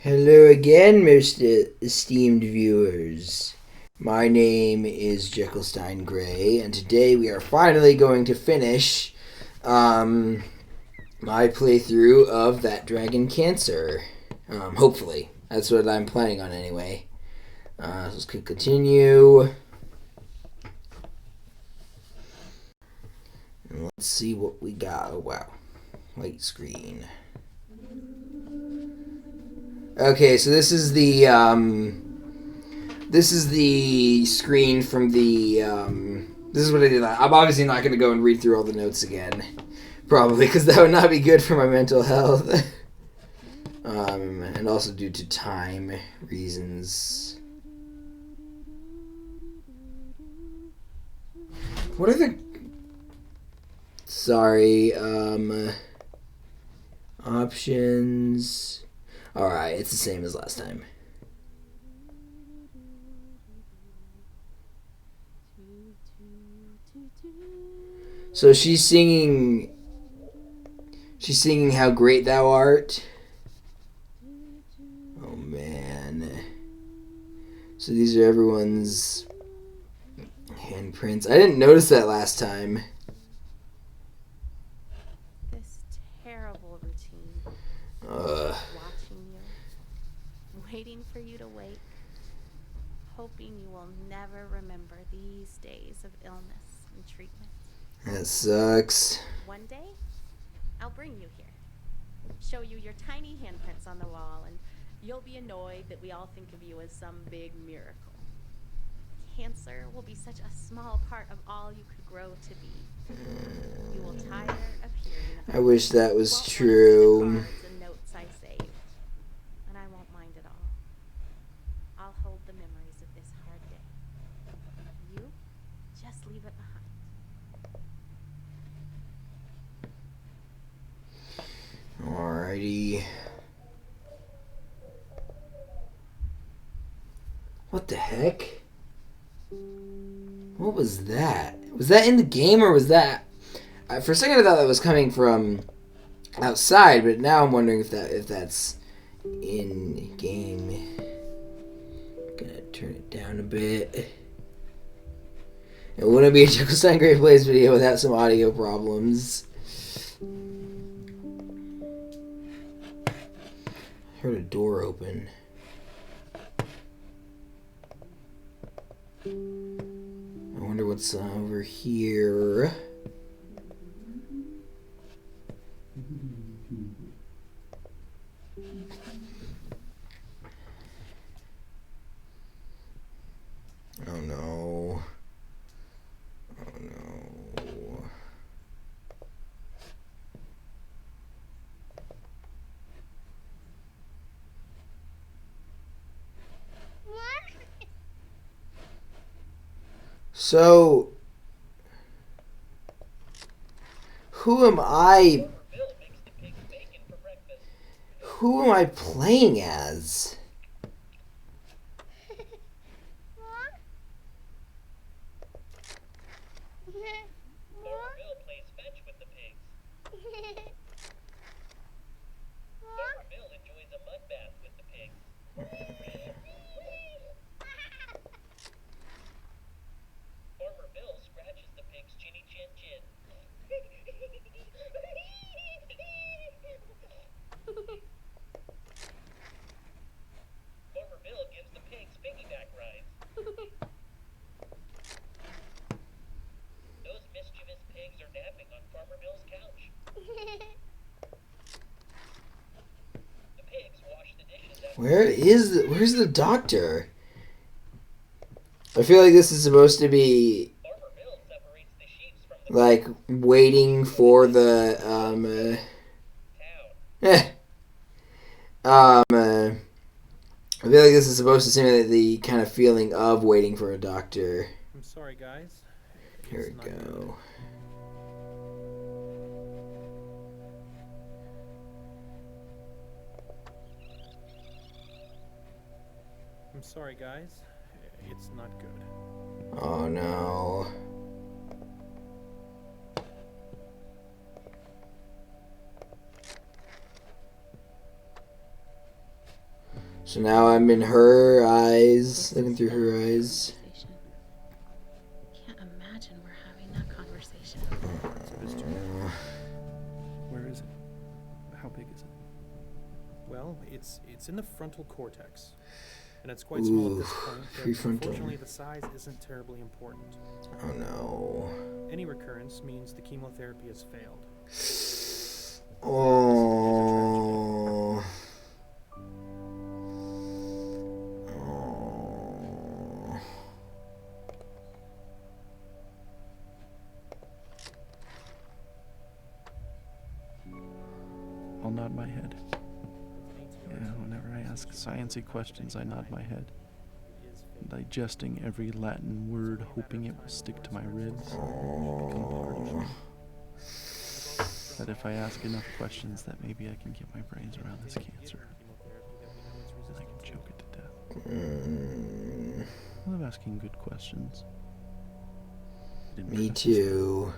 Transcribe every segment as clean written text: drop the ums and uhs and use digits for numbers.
Hello again, most esteemed viewers. My name is Jekyllstein Gray, and today we are finally going to finish my playthrough of That Dragon Cancer. Hopefully. That's what I'm planning on anyway. Let's click continue. And let's see what we got. Oh, wow. Light screen. Okay, so this is the screen from the this is what I did. I'm obviously not going to go and read through all the notes again, probably because that would not be good for my mental health, and also due to time reasons. What are the options? Alright, it's the same as last time. So she's singing How Great Thou Art. Oh man. So these are everyone's handprints. I didn't notice that last time. This terrible routine. Ugh. Watching you, waiting for you to wake, hoping you will never remember these days of illness and treatment. That sucks. One day, I'll bring you here, show you your tiny handprints on the wall, and you'll be annoyed that we all think of you as some big miracle. Cancer will be such a small part of all you could grow to be. You will tire of hearing. I wish that was true. And notes I save, and I won't mind at all. I'll hold the memories of this hard day. You just leave it behind. Alrighty. What the heck? What was that? Was that in the game or was that? For a second I thought that was coming from outside, but now I'm wondering if that's in game. Gonna turn it down a bit. It wouldn't be a Jekyllstein Gray Plays video without some audio problems. Heard a door open. I wonder what's over here. Oh no. Oh no. So, who am I? Who am I playing as? Where's the doctor? I feel like this is supposed to be like waiting for the I feel like this is supposed to simulate the kind of feeling of waiting for a doctor. I'm sorry, guys. Here we go. I'm sorry, guys. It's not good. Oh no. So now I'm in her eyes, looking through her eyes. Can't imagine we're having that conversation. Where is it? How big is it? Well, it's in the frontal cortex. And it's quite small at this point, but prefrontal. unfortunately the size isn't terribly important. Oh no. Any recurrence means the chemotherapy has failed. Oh. Oh. I'll nod my head. Yeah, whenever I ask sciencey questions, I nod my head, digesting every Latin word, hoping it will stick to my ribs, become part of me. That if I ask enough questions, that maybe I can get my brains around this cancer, and I can choke it to death. I love asking good questions. Me too.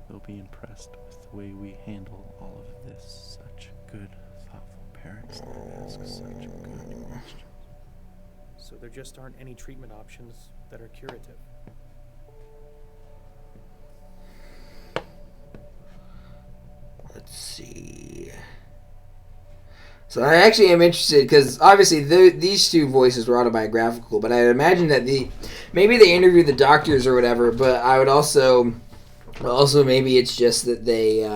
They'll be impressed with the way we handle all of this. Such good, thoughtful parents that ask such good questions. So there just aren't any treatment options that are curative. Let's see. So I actually am interested because obviously these two voices were autobiographical, but I imagine that maybe they interviewed the doctors or whatever. But I would also maybe it's just that they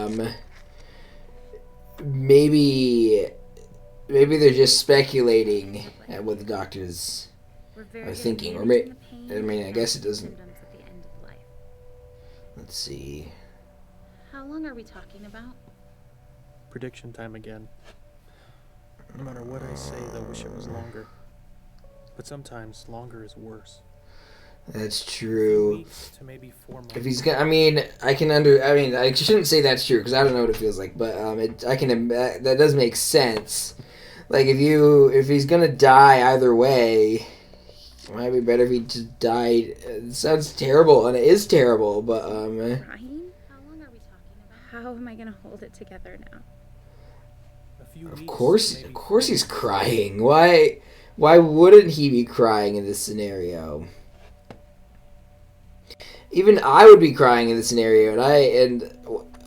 maybe they're just speculating at what the doctors are thinking, or I guess it doesn't. Let's see. How long are we talking about? Prediction time again. No matter what I say, they'll wish it was longer. But sometimes longer is worse. That's true. Weeks to maybe 4 months. If he's gonna, I shouldn't say that's true because I don't know what it feels like, but that does make sense. Like if he's gonna die either way, it might be better if he just died. It sounds terrible, and it is terrible, but Crying? How long are we talking about? How am I gonna hold it together now? Of course he's crying. Why wouldn't he be crying in this scenario? Even I would be crying in this scenario, and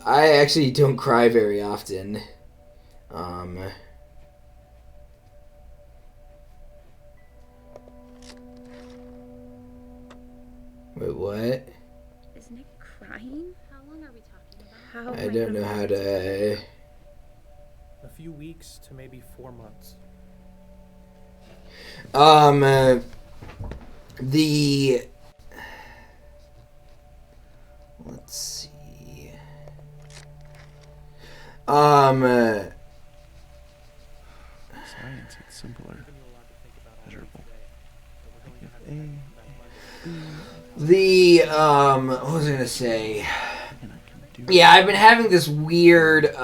I actually don't cry very often. Wait, what? Is Nick crying? How long are we talking about? I don't know how to. A few weeks to maybe 4 months. Let's see. Science, it's simpler, measurable. What was I gonna say? Yeah, I've been having this weird,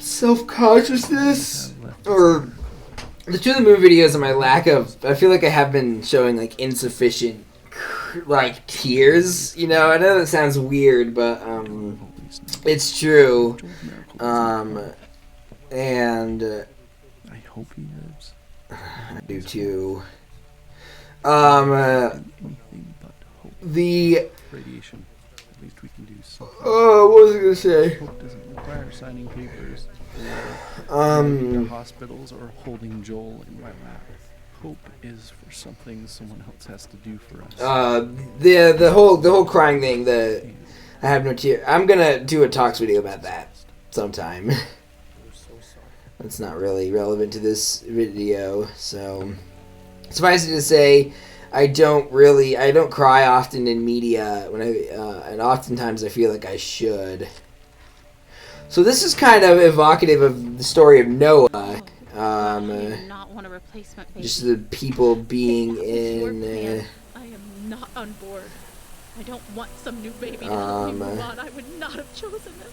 self-consciousness, or the two of the movie videos and my lack of, I feel like I have been showing, like, insufficient, like, tears, I know that sounds weird, but, it's true, and, I hope he lives. I do too, Anything but hope. Radiation. At least we can do something. what was I gonna say? Hope doesn't require signing papers, or going to hospitals, or holding Joel in my lap. Hope is for something someone else has to do for us. The whole crying thing, I have no tear. I'm gonna do a talks video about that sometime. That's not really relevant to this video, so suffice it to say, I don't cry often in media and oftentimes I feel like I should. So this is kind of evocative of the story of Noah. I do not want a replacement baby. Just the people being Your in. plan. I am not on board. I don't want some new baby to help me move on. I would not have chosen this.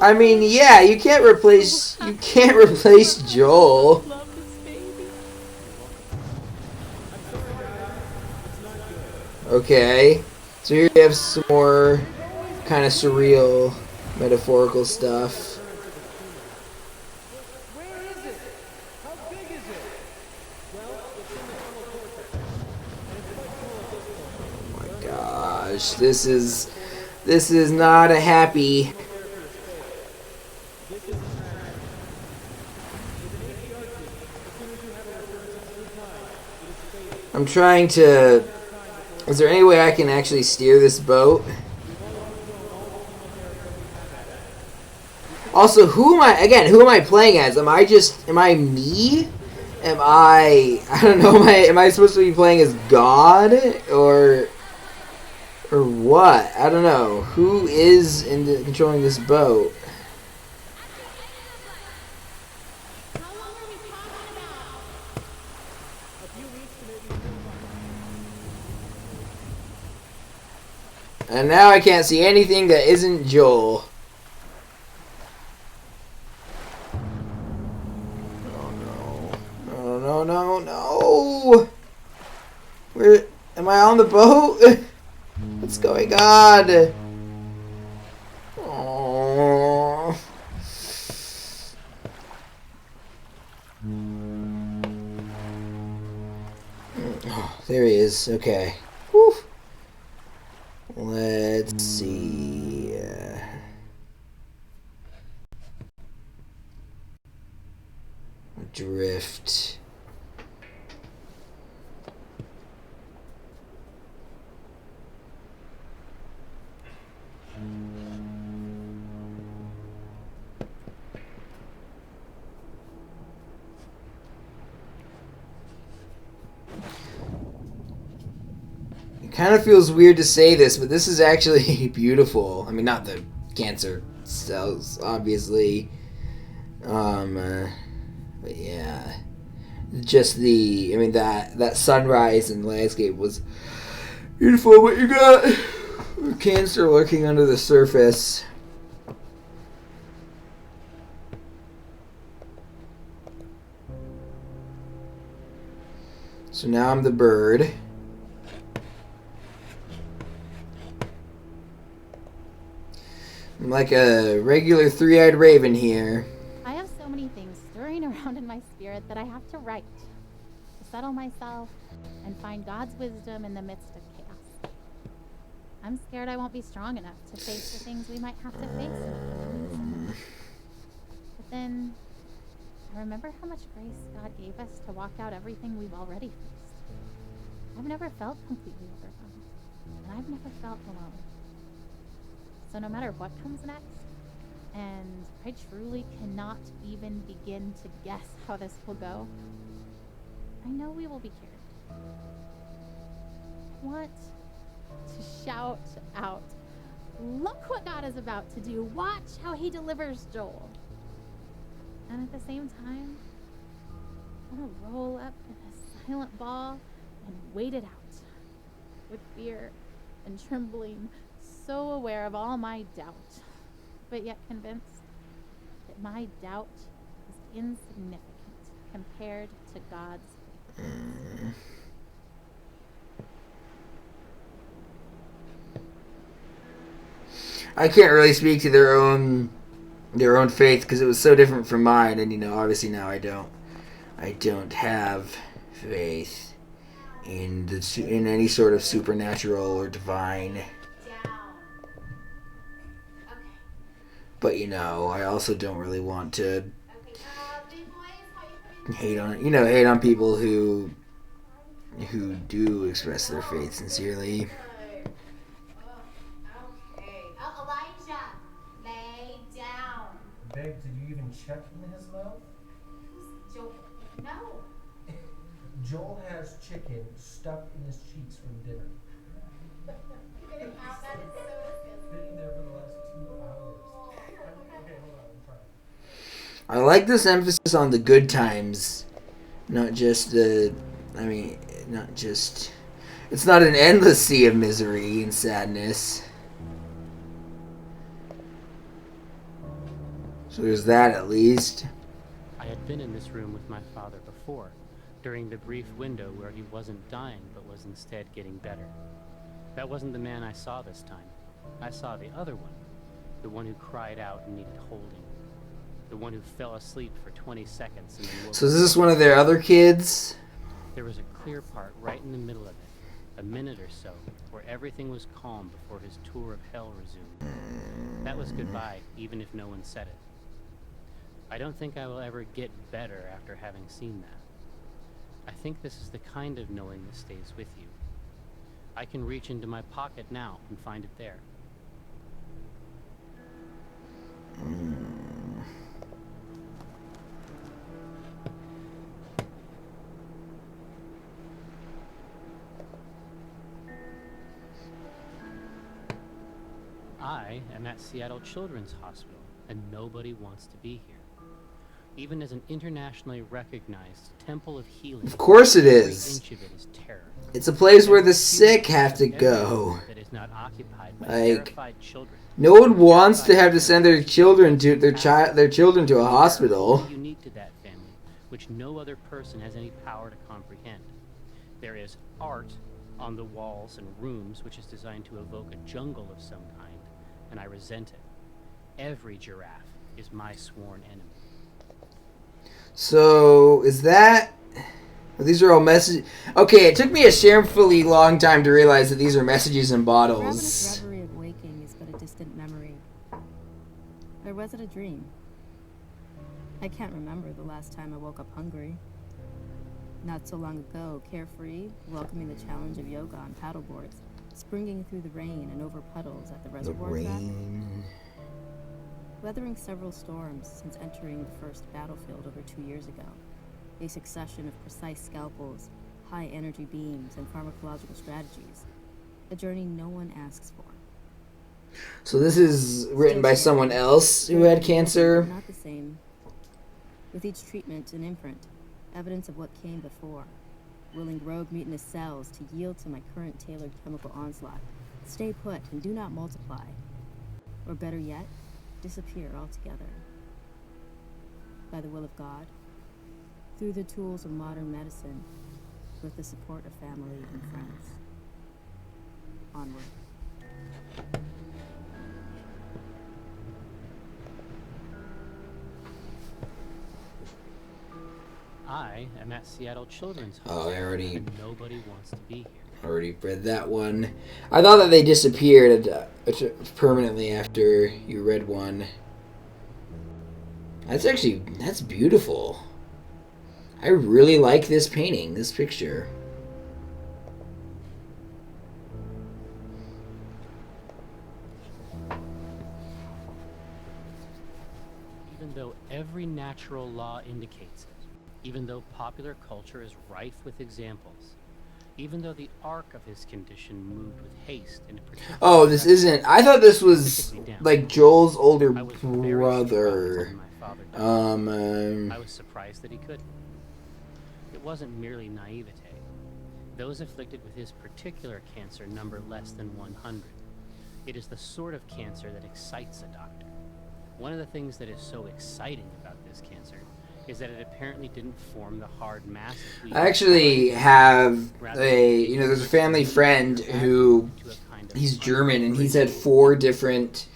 I mean, yeah, you can't replace Joel. I love this baby. Okay, so here we have some more kind of surreal, metaphorical stuff. much. This is not a happy. I'm trying to... Is there any way I can actually steer this boat? Also, who am I playing as? Am I me? I don't know, am I supposed to be playing as God? Or what? I don't know. Who is controlling this boat? And now I can't see anything that isn't Joel. No. Where am I on the boat? What's going on? Oh. Oh, there he is. Okay. Whew. Let's see. Drift. It kind of feels weird to say this, but this is actually beautiful. I mean, not the cancer cells, obviously. But yeah, just that sunrise and landscape was beautiful. But you got cancer lurking under the surface. So now I'm the bird. I'm like a regular three-eyed raven here. I have so many things stirring around in my spirit that I have to write, to settle myself and find God's wisdom in the midst of chaos. I'm scared I won't be strong enough to face the things we might have to face. But then I remember how much grace God gave us to walk out everything we've already faced. I've never felt completely overwhelmed, and I've never felt alone. So no matter what comes next, and I truly cannot even begin to guess how this will go, I know we will be cured. I want to shout out, look what God is about to do. Watch how he delivers Joel. And at the same time, I want to roll up in a silent ball and wait it out with fear and trembling, so aware of all my doubt, but yet convinced that my doubt is insignificant compared to God's faithfulness. I can't really speak to their own faith because it was so different from mine, and obviously now I don't have faith in any sort of supernatural or divine. But I also don't really want to hate on people who do express their faith sincerely. Elijah, lay down. Babe, did you even check in his mouth? Joel, no. Joel has chicken stuck in his cheeks from dinner. Get it out. That is so disgusting. Been there for the last 2 hours. Okay, hold on. I'm trying. I like this emphasis on the good times, not just it's not an endless sea of misery and sadness. So there's that at least. I had been in this room with my father before, during the brief window where he wasn't dying but was instead getting better. That wasn't the man I saw this time. I saw the other one, the one who cried out and needed holding, the one who fell asleep for 20 seconds and then woke So is this one of their other kids? There was a clear part right in the middle of it, a minute or so, where everything was calm before his tour of hell resumed. That was goodbye, even if no one said it. I don't think I will ever get better after having seen that. I think this is the kind of knowing that stays with you. I can reach into my pocket now and find it there. I am at Seattle Children's Hospital, and nobody wants to be here. Even as an internationally recognized temple of healing, Of course it every is. inch of it is terror. It's a place where the sick have to go. That is not occupied by Like, terrified children. no one wants to have to send their children to their children to a hospital. Unique to that family, which no other person has any power to comprehend. There is art on the walls and rooms which is designed to evoke a jungle of some kind, and I resent it. Every giraffe is my sworn enemy. So, is that... These are all messages... Okay, it took me a shamefully long time to realize that these are messages in bottles. Ravenous reverie of waking is but a distant memory. Or was it a dream? I can't remember the last time I woke up hungry. Not so long ago, carefree, welcoming the challenge of yoga on paddleboards, springing through the rain and over puddles at the The reservoir track. rain... Weathering several storms since entering the first battlefield over 2 years ago. A succession of precise scalpels, high energy beams, and pharmacological strategies. A journey no one asks for. So this is written by someone else who had cancer. Not the same. With each treatment, an imprint, evidence of what came before. Willing rogue mutinous cells to yield to my current tailored chemical onslaught. Stay put and do not multiply. Or better yet, disappear altogether. By the will of God, through the tools of modern medicine, with the support of family and friends. Onward. I am at Seattle Children's Oh, Hospital, I already and nobody wants to be here. read that one. I thought that they disappeared permanently after you read one. That's beautiful. I really like this painting, this picture. Even though every natural law indicates it, even though popular culture is rife with examples, even though the arc of his condition moved with haste and particular... Oh, this isn't... I thought this was like Joel's older I was very brother. surprised when my father died. I Um, was surprised that he couldn't. It wasn't merely naivete. Those afflicted with his particular cancer number less than 100. It is the sort of cancer that excites a doctor. One of the things that is so exciting about this cancer is that it apparently didn't form the hard mass. I actually have there's a family friend who, he's German, and he's had 4 different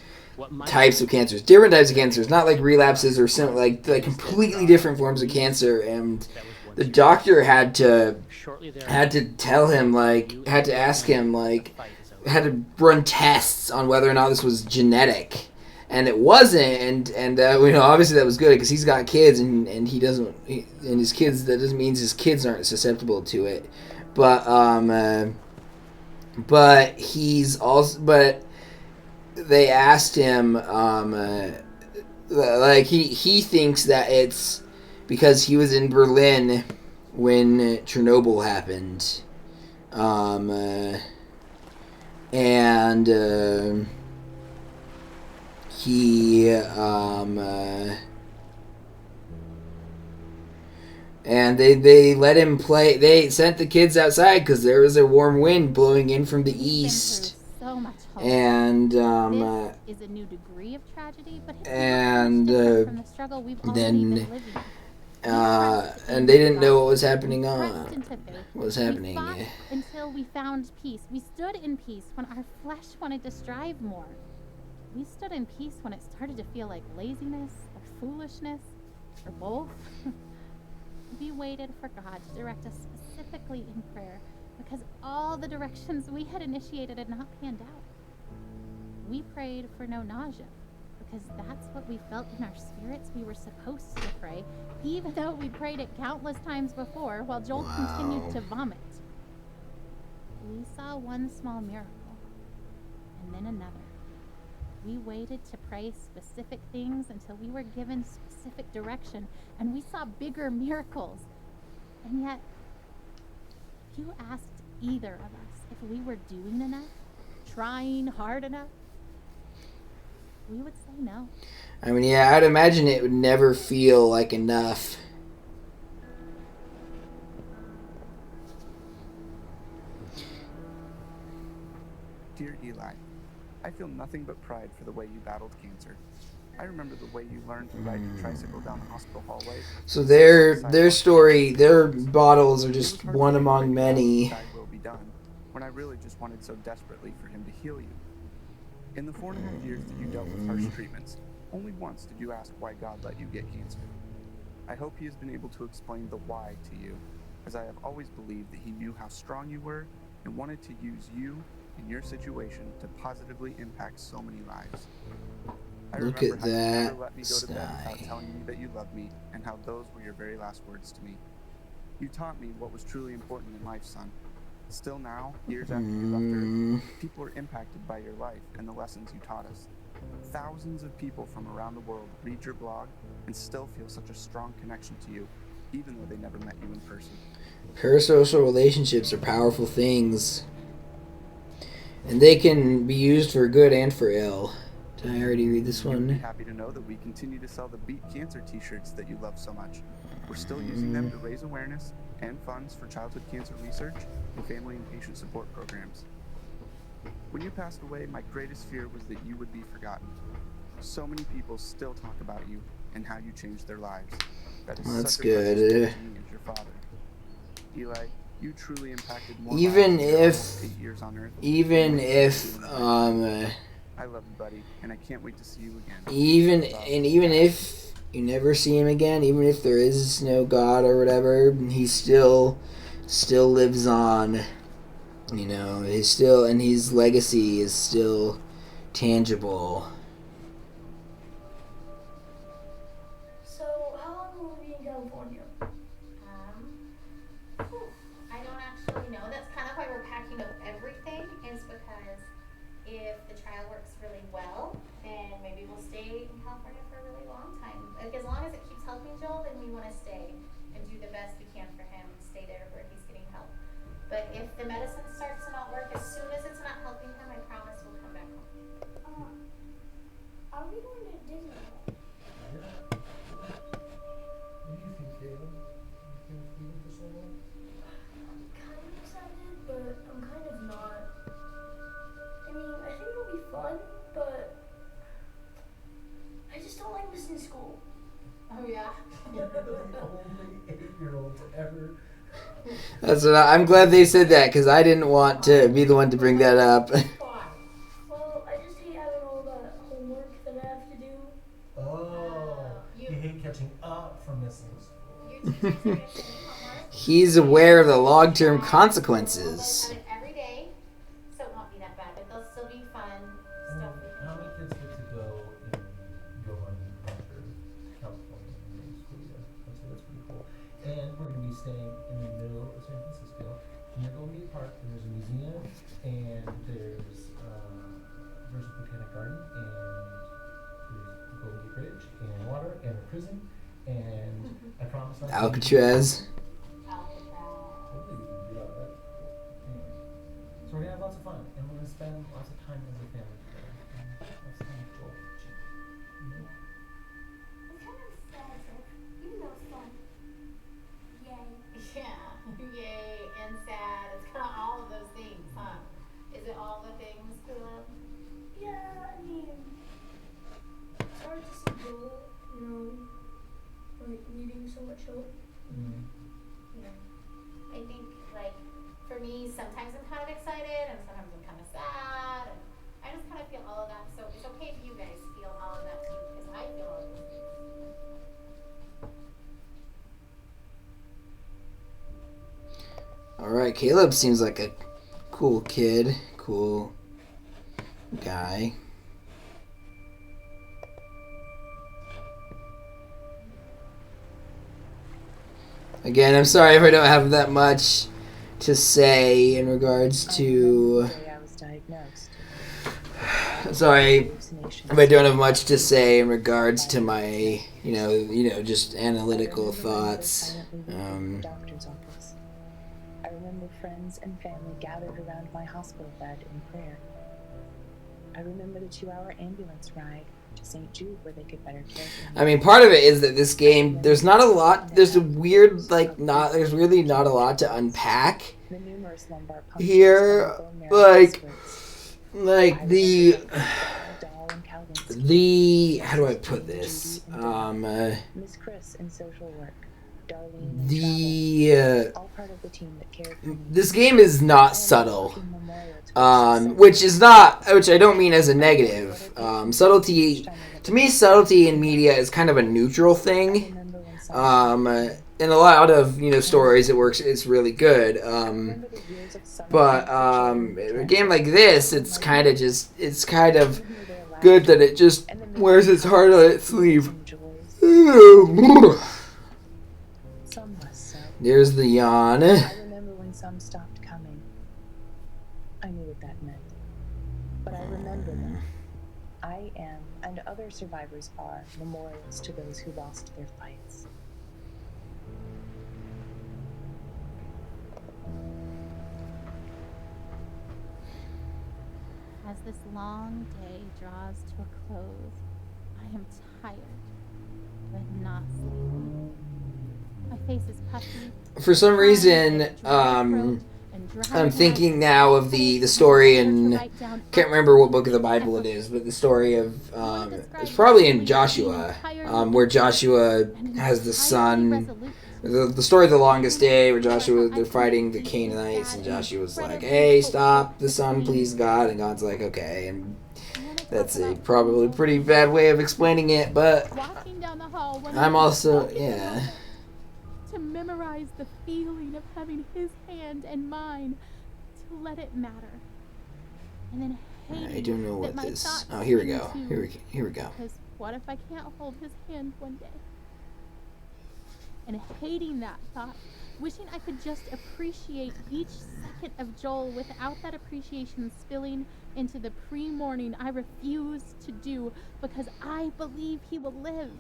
types of cancers. Different types of cancers, not like relapses or like completely different forms of cancer. And the doctor had to tell him, had to ask him, had to run tests on whether or not this was genetic. And it wasn't, and obviously that was good because he's got kids, and he doesn't, and his kids, that doesn't mean his kids aren't susceptible to it, but they asked him, he thinks that it's because he was in Berlin when Chernobyl happened, and they let him play. They sent the kids outside because there was a warm wind blowing in from the east. So much hope. And this is a new degree of tragedy, but it's and not much different from the struggle we've already been living. and they didn't know what was happening Pressed into faith. what was We happening. fought until we found peace. We stood in peace when our flesh wanted to strive more. We stood in peace when it started to feel like laziness or foolishness or both. We waited for God to direct us specifically in prayer because all the directions we had initiated had not panned out. We prayed for no nausea, because that's what we felt in our spirits we were supposed to pray, even though we prayed it countless times before while Joel continued to vomit. We saw one small miracle, and then another. We waited to pray specific things until we were given specific direction, and we saw bigger miracles. And yet, if you asked either of us if we were doing enough, trying hard enough, we would say no. I mean, yeah, I'd imagine it would never feel like enough. Dear Eli, I feel nothing but pride for the way you battled cancer. I remember the way you learned to ride your tricycle down the hospital hallway. So their story, their bottles are just one among many. I will be done, when I really just wanted so desperately for him to heal you. In the 4.5 years that you dealt with harsh treatments, only once did you ask why God let you get cancer. I hope he has been able to explain the why to you, as I have always believed that he knew how strong you were and wanted to use you in your situation to positively impact so many lives. I Look remember at how you that never let me go to bed without sky. telling me that you loved me, and how those were your very last words to me. You taught me what was truly important in life, son. Still now, years after you left Earth, people are impacted by your life and the lessons you taught us. Thousands of people from around the world read your blog and still feel such a strong connection to you, even though they never met you in person. Parasocial relationships are powerful things. And they can be used for good and for ill. Did I already read this You'd be one? happy to know that we continue to sell the Beat Cancer t-shirts that you love so much. We're still using them to raise awareness and funds for childhood cancer research and family and patient support programs. When you passed away, my greatest fear was that you would be forgotten. So many people still talk about you and how you changed their lives. That is That's such a precious good. gift to me as your father. Eli, you truly impacted more Even lives in your if- almost 8 years on Earth. Even if I love you, buddy, and I can't wait to see you again. even Love. even if you never see him again, even if there is no God or whatever, he still lives on. You know, he's still, and his legacy is still tangible. So, how long will we be in California? I don't actually know. That's kind of why we're packing up everything, is because if the trial works really well, then maybe we'll stay in California for a really long time. Like, as long as it keeps helping Joel, then we want to stay and do the best we can for him and stay there where he's getting help. But if the medicine starts to not work, as soon as it's not helping him, I promise we'll come back home. Are we going to Disneyland? What do you think, Caleb? You think we went for so long? I'm kind of excited, but I'm kind of not. I mean, I think it'll be fun, but I just don't like missing school. Oh, yeah. You're the only 8-year-old to ever. That's what I'm glad they said that, because I didn't want to be the one to bring that up. Well, I just hate having all that homework that I have to do. Oh, you hate catching up from missing school. Your teachers are going to send you homework. He's aware of the long-term consequences. Every day, so it won't be that bad, but they'll still be fun stuff. How many kids get to go on adventure California in school year? I'd say that's pretty cool. And we're going to be staying in the middle of San Francisco. Near Golden Gate Park, and there's a museum, and there's a botanic garden, and there's the Golden Gate Bridge, and water, and a prison, and I promise I'll Alcatraz. Totally, we can do all that. Anyway, so we're gonna have lots of fun, and we're gonna spend lots of time as a family together. And lots of time with Joel. You know? It's kind of sad, even though it's fun. Yay. Yeah, yay and sad. It's kind of all of those things, huh? Is it all the things, Caleb? Yeah, I mean, it's hard to see Joel, you know, like needing so much help. Mm-hmm. Yeah. I think, like, for me, sometimes I'm kind of excited and sometimes I'm kind of sad. And I just kind of feel all of that. So it's okay if you guys feel all of that too, because I feel all of those things. All right. Alright, Caleb seems like a cool kid. Cool guy. Again, I'm sorry if I don't have that much to say in regards to... Sorry if I don't have much to say in regards to my, just analytical thoughts. I remember friends and family gathered around my hospital bed in prayer. I remember the 2-hour ambulance ride to St. Jude where they could better care for me. I mean, part of it is that this game, there's not a lot, there's a weird, there's really not a lot to unpack here. How do I put this? Miss Chris in social work. This game is not subtle, which I don't mean as a negative. Subtlety in media is kind of a neutral thing. In a lot of stories, it's really good. But a game like this, it's kind of good that it just wears its heart on its sleeve. There's the yawn. I remember when some stopped coming. I knew what that meant. But I remember them. I am, and other survivors are, memorials to those who lost their fights. As this long day draws to a close, I am tired, but not sleepy. My face is puffy. For some reason, I'm thinking now of the story in, can't remember what book of the Bible it is, but the story of, it's probably in Joshua, where Joshua has the son, the story of the longest day, where they're fighting the Canaanites, and Joshua's like, hey, stop the sun, please, God, and God's like, okay, and that's a probably pretty bad way of explaining it, but I'm also, yeah. To memorize the feeling of having his hand and mine, to let it matter, and then I don't know what this. Oh, here we go. Here we go. Because what if I can't hold his hand one day? And hating that thought, wishing I could just appreciate each second of Joel without that appreciation spilling into the pre-morning I refuse to do because I believe he will live.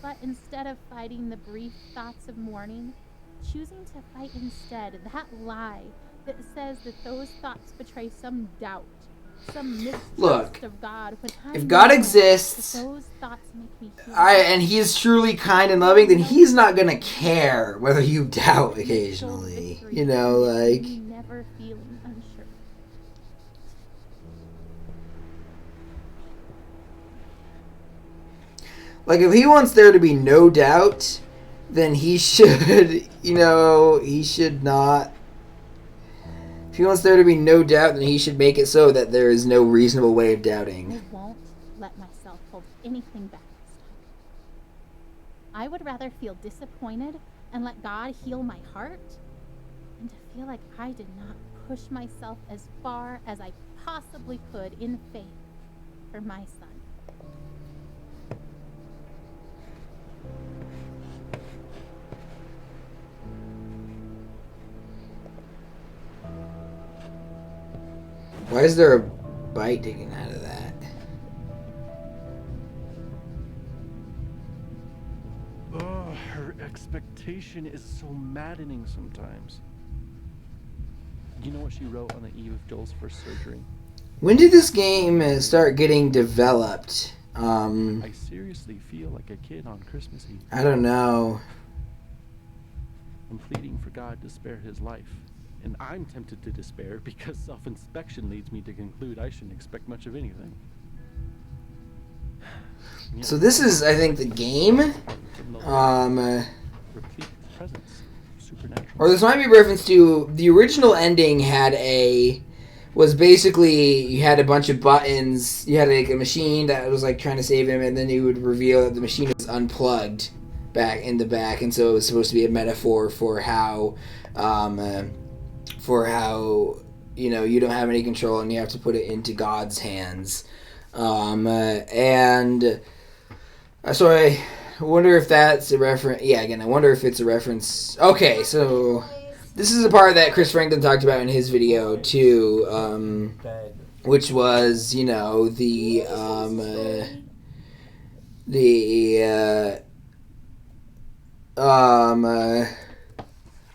But instead of fighting the brief thoughts of mourning, choosing to fight instead that lie that says that those thoughts betray some doubt, some mistrust of God. If God exists, those thoughts make me and He's truly kind and loving, then He's not gonna care whether you doubt occasionally. Never feeling unsure. Like, if He wants there to be no doubt, then He should, He should not. If He wants there to be no doubt, then He should make it so that there is no reasonable way of doubting. I won't let myself hold anything back this time. I would rather feel disappointed and let God heal my heart than to feel like I did not push myself as far as I possibly could in faith for my son. Why is there a bite taken out of that? Oh, her expectation is so maddening sometimes. You know what she wrote on the eve of Joel's first surgery? When did this game start getting developed? I seriously feel like a kid on Christmas Eve. I don't know. I'm pleading for God to spare his life. And I'm tempted to despair because self-inspection leads me to conclude I shouldn't expect much of anything. Yeah. So this is, I think, the game. Replete presence, supernatural. Or this might be reference to the original ending was basically you had a bunch of buttons. You had a machine that was like trying to save him, and then you would reveal that the machine was unplugged. back in the back, and so it was supposed to be a metaphor for how you know, you don't have any control and you have to put it into God's hands. And so I wonder if that's a reference. Yeah, again, I wonder if it's a reference. Okay, so this is a part that Chris Franklin talked about in his video too, which was, you know,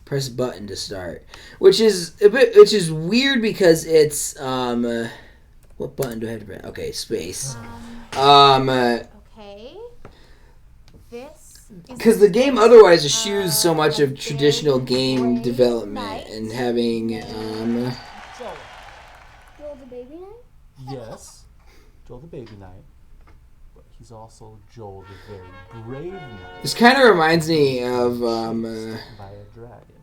press button to start, which is weird because it's what button do I have to press? Okay, space. Okay. This because the game otherwise eschews so much of traditional game development and having Joel the baby knight? Yes, Joel the baby knight. But he's also Joel the very brave knight. this kind of reminds me of By a dragon.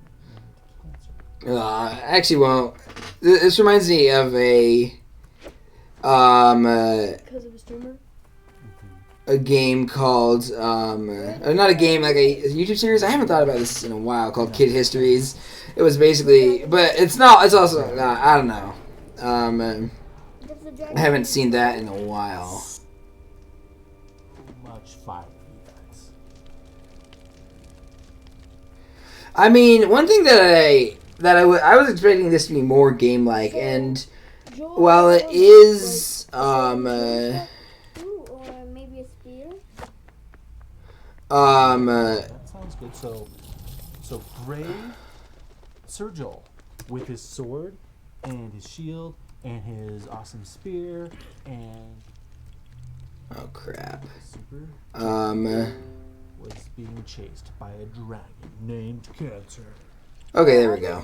actually won't. This reminds me of a Because of a streamer? a game called not a game, like a YouTube series. I haven't thought about this in a while, called Kid Histories. It was basically, but it's also I don't know. I haven't seen that in a while. Much fire for you guys. I mean, one thing I was expecting this to be more game-like, and while it is or maybe a spear? That sounds good. So brave Sir Joel with his sword and his shield and his awesome spear and oh crap. super was being chased by a dragon named Cancer. Okay, there we go.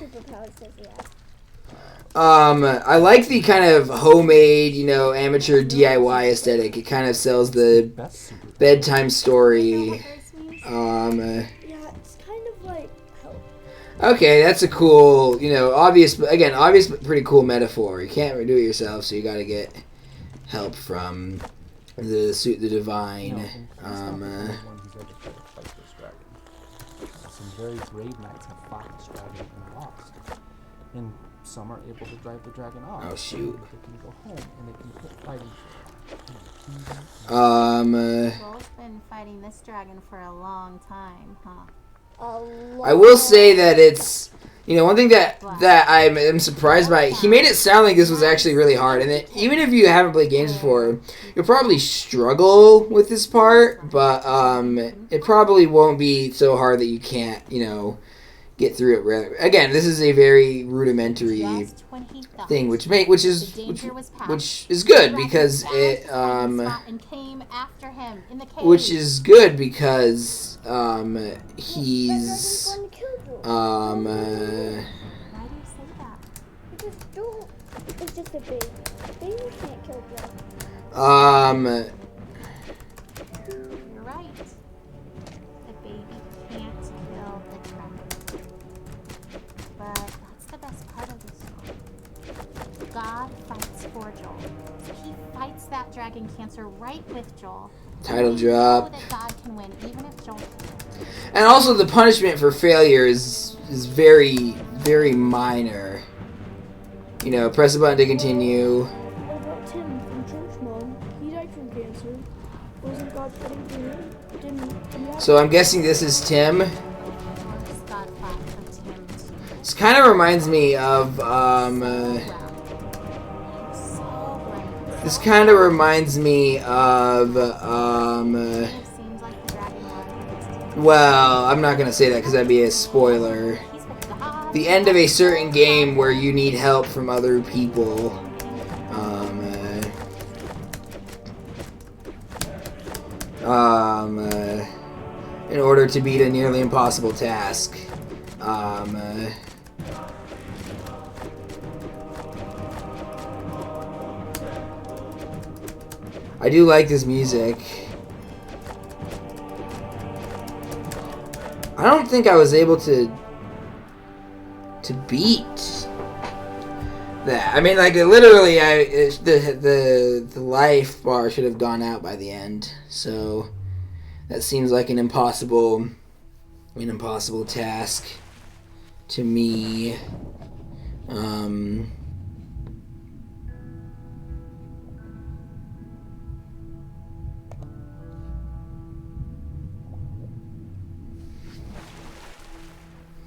I like the kind of homemade, you know, amateur DIY aesthetic. It kind of sells the bedtime story. Yeah, it's kind of like help. Okay, that's a cool, you know, obvious but pretty cool metaphor. You can't do it yourself, so you got to get help from the divine. Some very brave knights have fought this dragon and lost, and some are able to drive the dragon off. Oh shoot! But they can go home and they can quit fighting. Joel's been fighting this dragon for a long time, huh? I will say that it's, you know, one thing that I'm surprised by. He made it sound like this was actually really hard, and that even if you haven't played games before, you'll probably struggle with this part. But it probably won't be so hard that you can't, you know, get through it. Again, this is a very rudimentary thing, which is good because it which is good because he's Why do you say that? Because Joel is just a baby. Baby can't kill Joel. You're right. The baby can't kill the dragon. But that's the best part of this story. God fights for Joel. He fights that dragon Cancer right with Joel. Title drop. That God can win even if Joel can't. And also the punishment for failure is very, very minor. You know, press a button to continue. What about Tim from Church Mom? He died from cancer. Wasn't God fighting for him? So I'm guessing this is Tim. God fought for Tim too. This kind of reminds me of this kind of reminds me of well, I'm not gonna say that because that'd be a spoiler. The end of a certain game where you need help from other people. In order to beat a nearly impossible task. I do like this music. I don't think I was able to beat that. I mean, like, literally, the life bar should have gone out by the end. So that seems like an impossible task to me.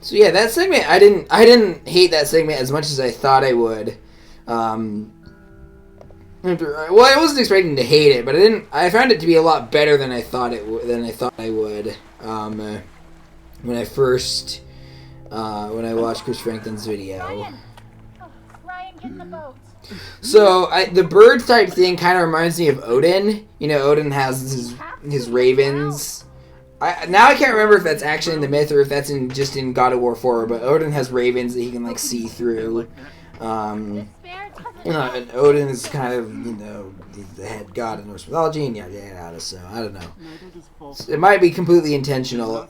So yeah, that segment I didn't hate that segment as much as I thought I would. Well, I wasn't expecting to hate it, but I found it to be a lot better than I thought I would. When I watched Chris Franklin's video. Ryan, get in the boat. So the bird type thing kind of reminds me of Odin. You know, Odin has his ravens. Now I can't remember if that's actually in the myth or if that's just in God of War 4. But Odin has ravens that he can like see through. And Odin is kind of, he's the head god of Norse mythology, and yada. So I don't know. It might be completely unintentional,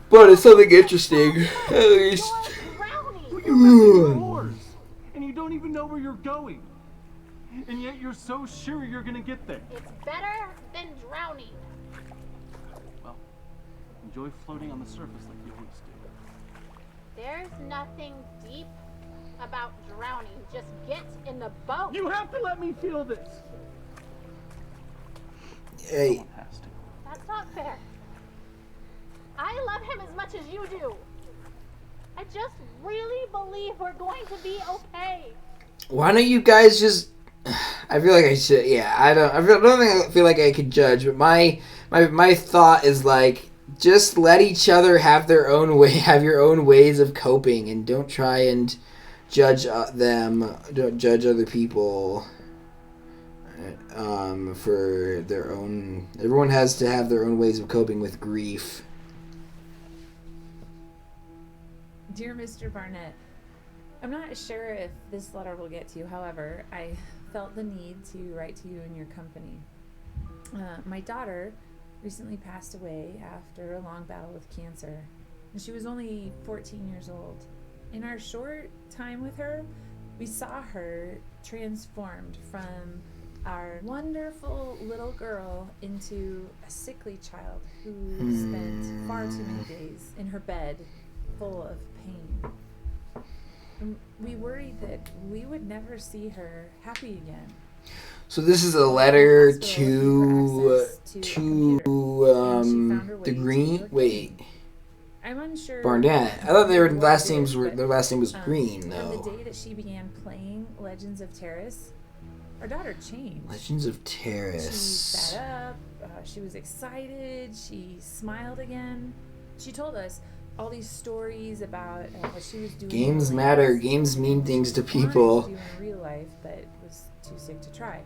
but it's something interesting at least. And you don't even know where you're going, and yet you're so sure you're gonna get there. It's better than drowning. Well, enjoy floating on the surface like you always do. There's nothing deep about drowning. Just get in the boat. You have to let me feel this. Hey. That's not fair. I love him as much as you do. I just really believe we're going to be okay. Why don't you guys just? I feel like I should. Yeah, I don't feel like I could judge, but my thought is like, just let each other have their own way, have your own ways of coping, and don't try and judge them. Don't judge other people for their own. Everyone has to have their own ways of coping with grief. Dear Mr. Barnett, I'm not sure if this letter will get to you. However, I felt the need to write to you in your company. My daughter recently passed away after a long battle with cancer, and she was only 14 years old. In our short time with her, we saw her transformed from our wonderful little girl into a sickly child who spent far too many days in her bed full of pain. And we worried that we would never see her happy again. So this is a letter to the Green. Wait. I'm unsure. Barnett. I thought their last name was Green though. On the day that she began playing Legends of Terrace, our daughter changed. Legends of Terrace. She sat up. She was excited. She smiled again. She told us all these stories about what she was doing. Games matter. Games mean things to people. She wanted to do in real life, but was too sick to try.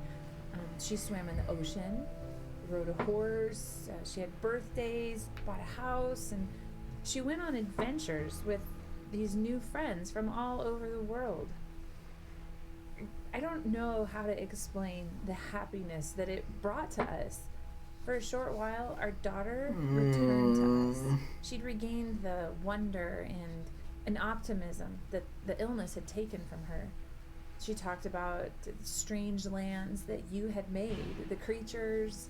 She swam in the ocean, rode a horse. She had birthdays, bought a house, and she went on adventures with these new friends from all over the world. I don't know how to explain the happiness that it brought to us. For a short while, our daughter returned to us. She'd regained the wonder and an optimism that the illness had taken from her. She talked about strange lands that you had made, the creatures,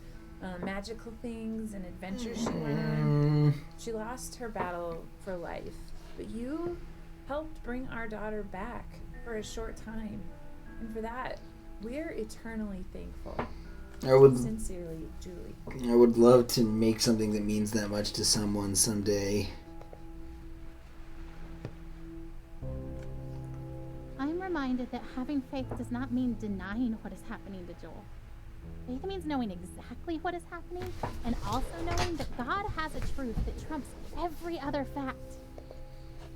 magical things, and adventures she went on. She lost her battle for life, but you helped bring our daughter back for a short time. And for that, we're eternally thankful. Sincerely, Julie. I would love to make something that means that much to someone someday. I'm reminded that having faith does not mean denying what is happening to Joel. Faith means knowing exactly what is happening and also knowing that God has a truth that trumps every other fact.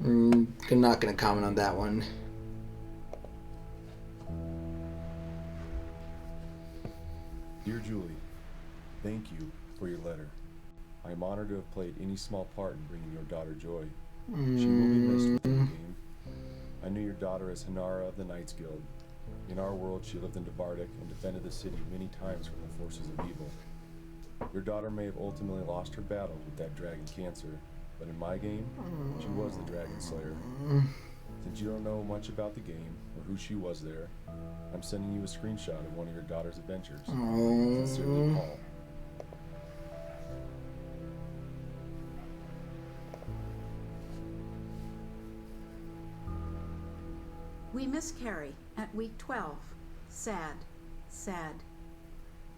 I'm not going to comment on that one. Dear Julie, thank you for your letter. I am honored to have played any small part in bringing your daughter joy. She will be missed within the game. I knew your daughter as Hanara of the Knights Guild. In our world, she lived in Devardic and defended the city many times from the forces of evil. Your daughter may have ultimately lost her battle with that dragon cancer, but in my game, she was the dragon slayer. Since you don't know much about the game or who she was there, I'm sending you a screenshot of one of your daughter's adventures. Sincerely, Paul. miscarry at week 12. Sad, sad.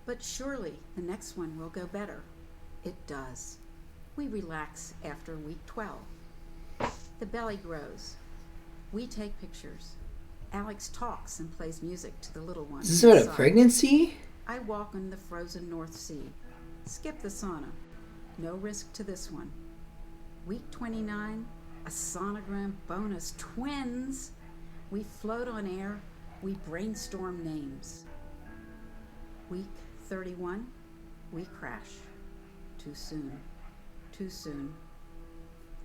But surely the next one will go better. It does. We relax after week 12. The belly grows. We take pictures. Alex talks and plays music to the little one. Is this about a pregnancy? I walk in the frozen North Sea. Skip the sauna. No risk to this one. Week 29, a sonogram bonus. Twins! We float on air. We brainstorm names. Week 31, we crash. Too soon. Too soon.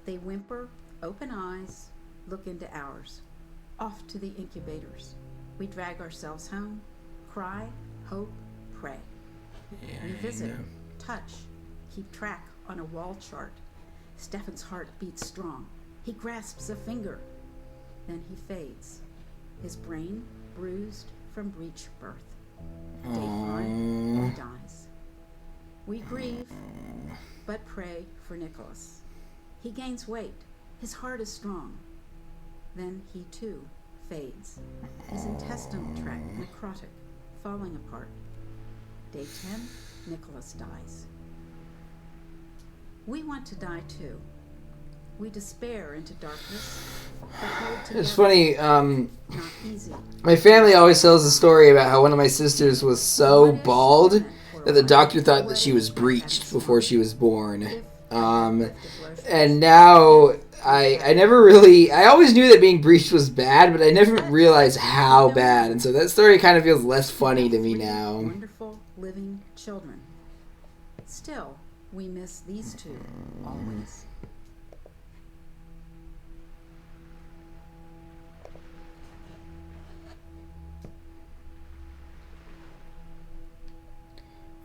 They whimper, open eyes, look into ours. Off to the incubators. We drag ourselves home, cry, hope, pray. We visit, touch, keep track on a wall chart. Stefan's heart beats strong. He grasps a finger. Then he fades. His brain bruised from breech birth. Day 5, he dies. We grieve, but pray for Nicholas. He gains weight. His heart is strong. Then he too fades. His intestinal tract necrotic, falling apart. Day 10, Nicholas dies. We want to die too. We despair into darkness. It's funny, Not easy. my family always tells a story about how one of my sisters was so bald that the doctor thought that she was breached before she was born. And now I never really, I always knew that being breached was bad, but I never realized how bad. And so that story kind of feels less funny to me now. Wonderful living children. Still, we miss these two always.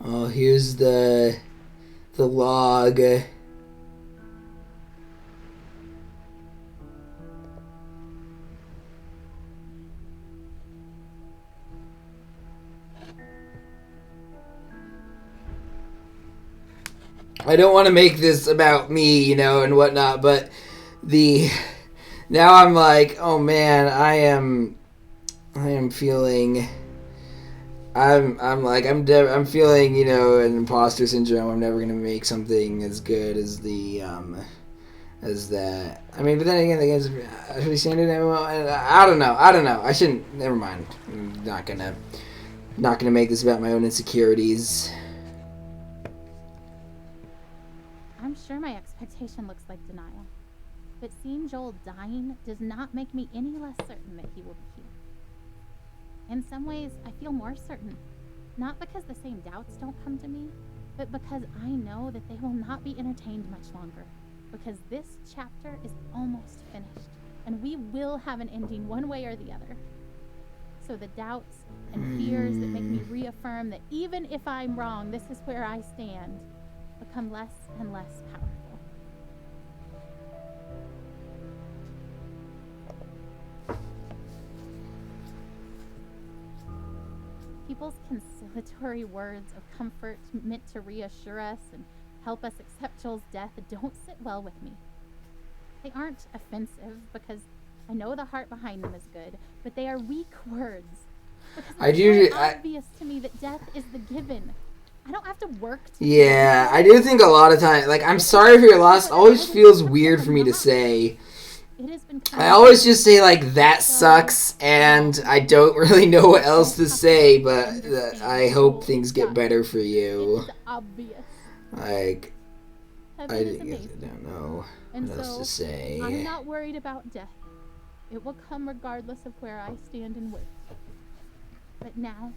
Oh, here's the log. I don't want to make this about me, you know, and whatnot, but now I'm like, oh man, I am feeling, I'm feeling, you know, an imposter syndrome. I'm never gonna make something as good as as that. I mean, but then again, the game's actually standard MMO. I don't know. I shouldn't. Never mind. I'm not gonna make this about my own insecurities. I'm sure my expectation looks like denial, but seeing Joel dying does not make me any less certain that he will be here. In some ways, I feel more certain, not because the same doubts don't come to me, but because I know that they will not be entertained much longer, because this chapter is almost finished, and we will have an ending one way or the other. So the doubts and fears that make me reaffirm that even if I'm wrong, this is where I stand, become less and less powerful. People's conciliatory words of comfort meant to reassure us and help us accept Joel's death don't sit well with me. They aren't offensive because I know the heart behind them is good, but they are weak words. Because it's obvious to me that death is the given. I don't have to work to... Yeah, I do think a lot of times, like, I'm sorry for your loss always feels weird for me to say. I always just say, like, that sucks, and I don't really know what else to say, but I hope things get better for you. It's obvious. Like, I don't know what else to say. I'm not worried about death. It will come regardless of where I stand and wait. But now,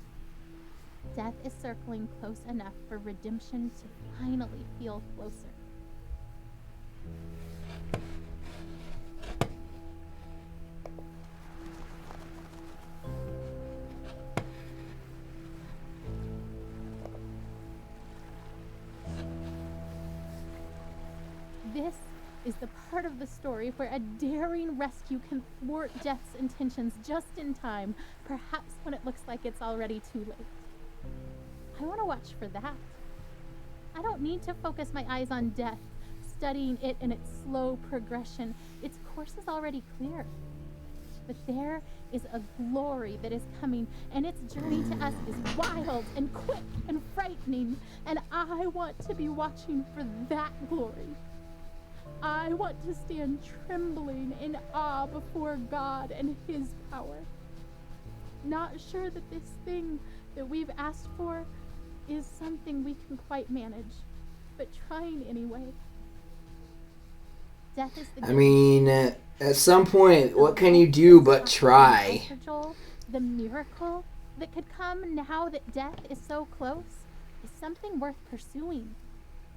death is circling close enough for redemption to finally feel closer. This is the part of the story where a daring rescue can thwart Death's intentions just in time, perhaps when it looks like it's already too late. I want to watch for that. I don't need to focus my eyes on Death, studying it in its slow progression. Its course is already clear. But there is a glory that is coming, and its journey to us is wild and quick and frightening, and I want to be watching for that glory. I want to stand trembling in awe before God and His power. Not sure that this thing that we've asked for is something we can quite manage, but trying anyway. Death is the I mean, at some point, what can you do but try? Joel, the miracle that could come now that death is so close is something worth pursuing,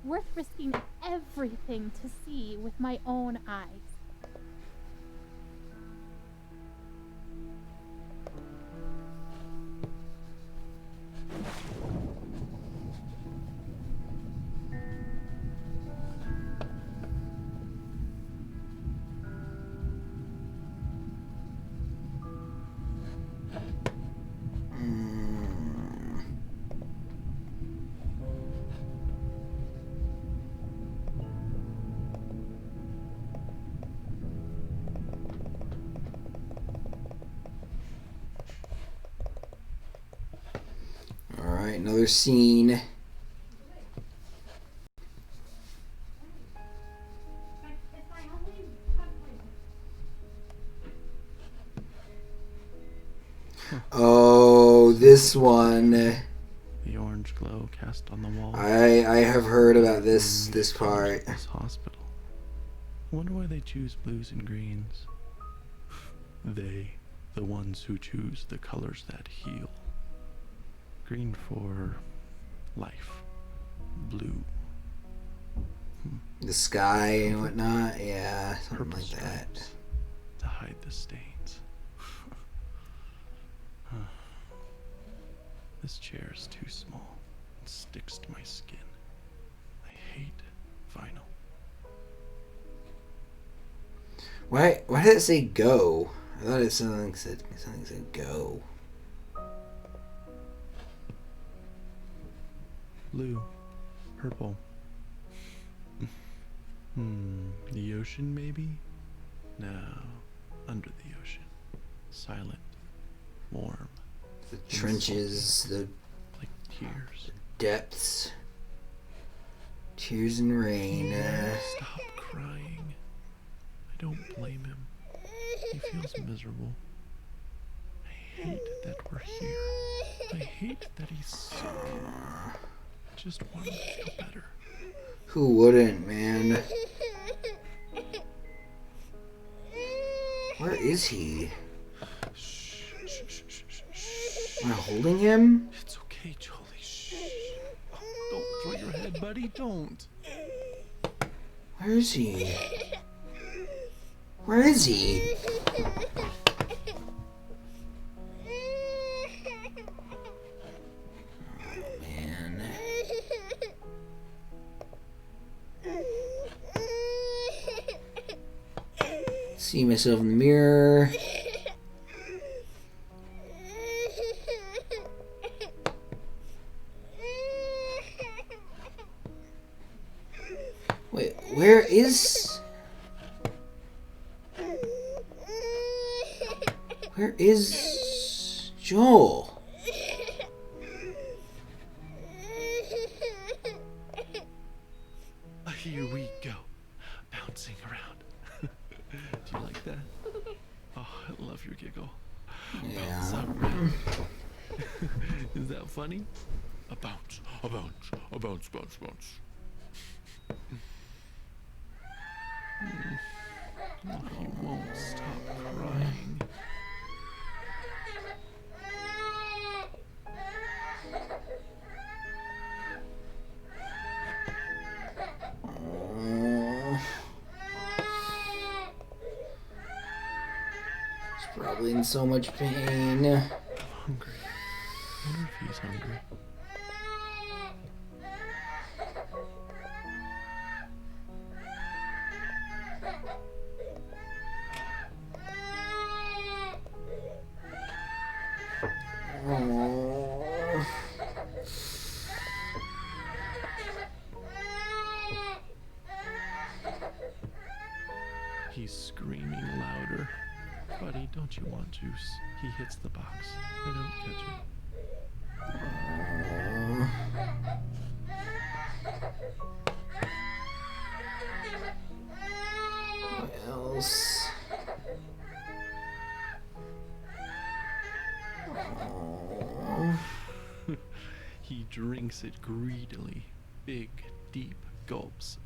worth risking everything to see with my own eyes. Alright, another scene. Oh, this one. The orange glow cast on the wall. I have heard about this part. This hospital. I wonder why they choose blues and greens. They, the ones who choose the colors that heal. Green for life. Blue. The sky and whatnot. Yeah, something Purple like that. stripes to hide the stains. This chair is too small. It sticks to my skin. I hate vinyl. Why did it say go? I thought it something said go. Blue. Purple. The ocean, maybe? No. Under the ocean. Silent. Warm. The trenches, the like tears. Depths. Tears and rain. Stop crying. I don't blame him. He feels miserable. I hate that we're here. I hate that he's sick. I just want him to feel better. Who wouldn't, man? Where is he? Am I holding him? It's okay, Jolie. Shh. Don't throw your head, buddy. Don't. Where is he? Where is he? Oh, man. See myself in the mirror. Wait, where is... Where is Joel? Here we go. Bouncing around. Do you like that? Oh, I love your giggle. Bounce around. Is that funny? A bounce, a bounce, a bounce, bounce, bounce. Oh, he won't stop crying. He's probably in so much pain. I'm hungry. I wonder if he's hungry. He's screaming louder. Buddy, don't you want juice? He hits the box. I don't catch it. What else? He drinks it greedily. Big, deep gulps.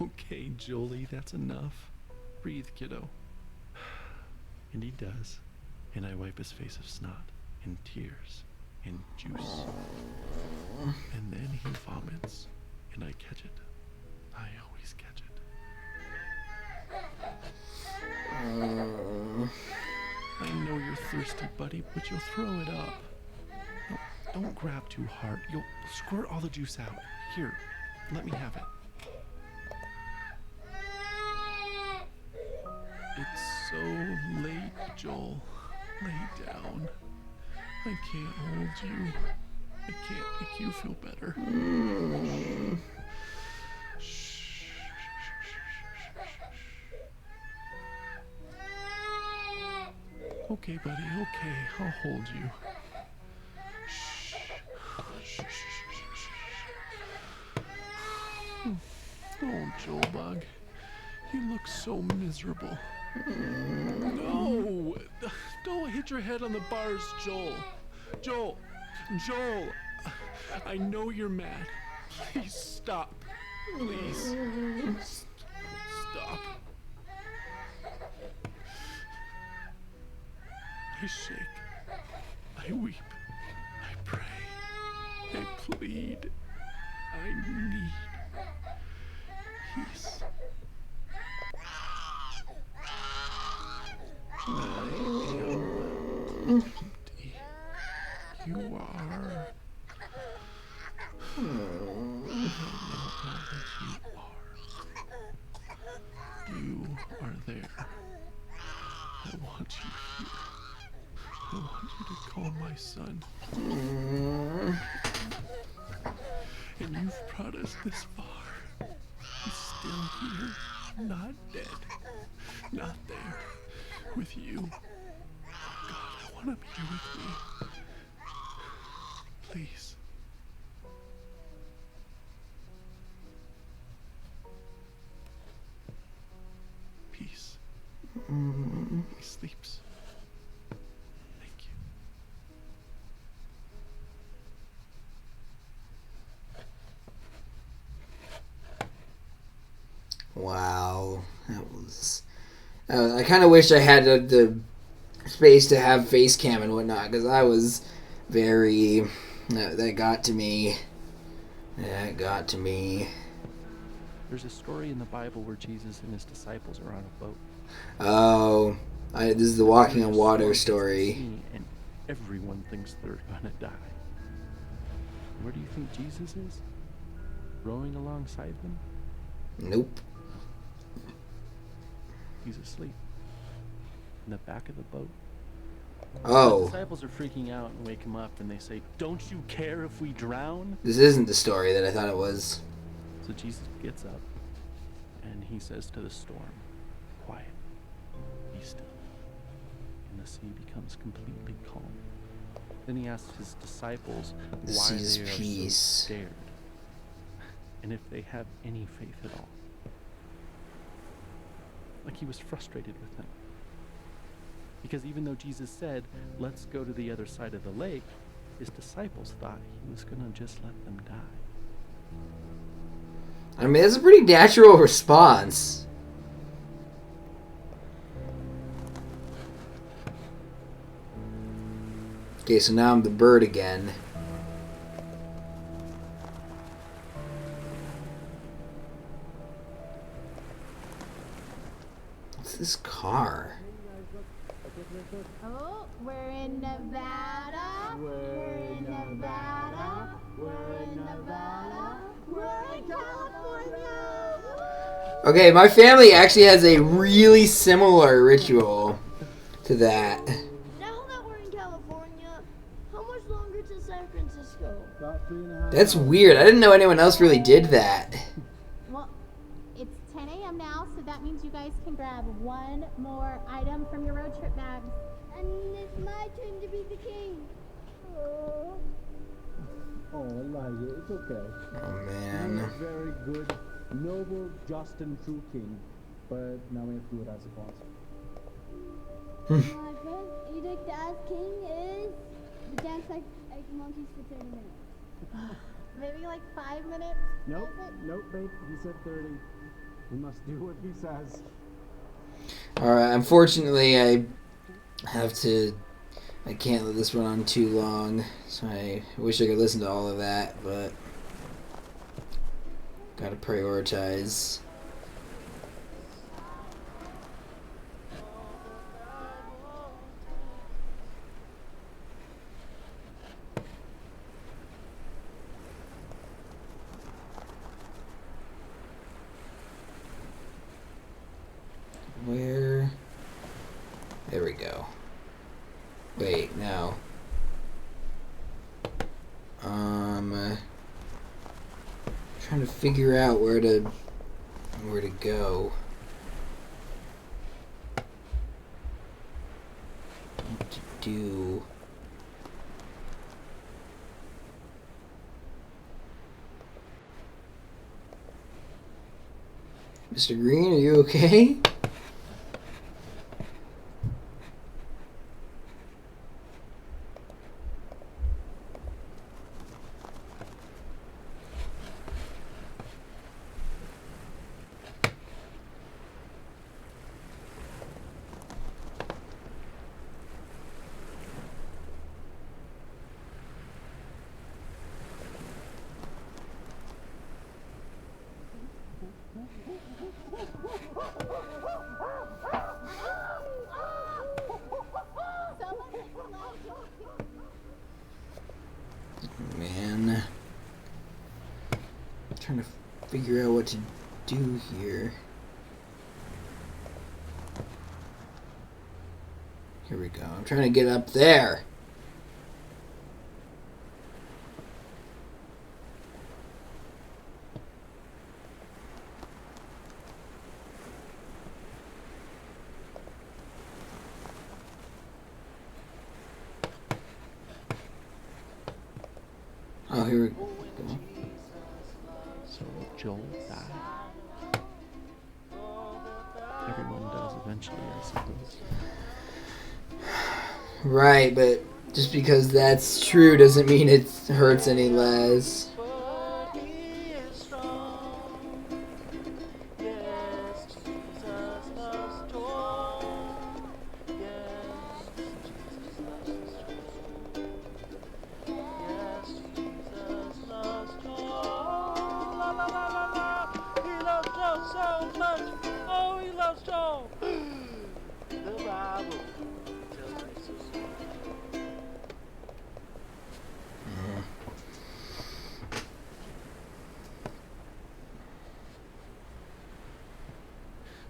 Okay, Jolie, that's enough. Breathe, kiddo. And he does. And I wipe his face of snot and tears and juice. And then he vomits. And I catch it. I always catch it. I know you're thirsty, buddy, but you'll throw it up. No, don't grab too hard. You'll squirt all the juice out. Here, let me have it. It's so late, Joel. Lay down. I can't hold you. I can't make you feel better. Shh. Okay, buddy, okay. I'll hold you. Shh. Shh, shh, shh, shh. Oh, Joel Bug. You look so miserable. No! Don't hit your head on the bars, Joel. Joel! I know you're mad. Please stop. Please. Stop. I shake. I weep. I pray. I plead. I need peace. I am empty. You are. I don't know that you are there. I want you here. I want you to call my son. And you've brought us this far. He's still here. Not dead. Not there. With you. God, I want him here with me. Please. Peace. He sleeps. Thank you. Wow. I kind of wish I had the space to have face cam and whatnot, because I was very... That got to me. That got to me. There's a story in the Bible where Jesus and his disciples are on a boat. Oh. This is the walking on water story. And everyone thinks they're gonna die. Where do you think Jesus is? Rowing alongside them? Nope. He's asleep. In the back of the boat. Oh. The disciples are freaking out and wake him up and they say, "Don't you care if we drown?" This isn't the story that I thought it was. So Jesus gets up and he says to the storm, "Quiet, be still." And the sea becomes completely calm. Then he asks his disciples why they are so scared and if they have any faith at all. Like he was frustrated with them. Because even though Jesus said, "Let's go to the other side of the lake," his disciples thought he was going to just let them die. I mean, that's a pretty natural response. Okay, so now I'm the bird again. What's this car? Oh, we're in Nevada. We're in Nevada. We're in Nevada. We're in California. Okay, my family actually has a really similar ritual to that. Now that we're in California, how much longer to San Francisco? That's weird. I didn't know anyone else really did that. Well, it's 10 a.m. now, so that means you guys can grab grab one more item from your road trip bags. And it's my turn to be the king. Oh. Oh, Elijah, it's okay. Oh, man. You're a very good, noble, just, and true king. But now we have to do it as a boss. My first edict as king is we dance like monkeys for 30 minutes. Maybe like 5 minutes? Nope, nope, babe. He said 30. We must do what he says. Alright, unfortunately, I can't let this run on too long. So I wish I could listen to all of that, but gotta prioritize. Where? There we go. Wait, no. Trying to figure out where to go. What to do? Mr. Green, are you okay? Man, I'm trying to figure out what to do here. Here we go. I'm trying to get up there. Oh, here we go. So Joel died. Everyone does eventually, I suppose. Right, but just because that's true doesn't mean it hurts any less.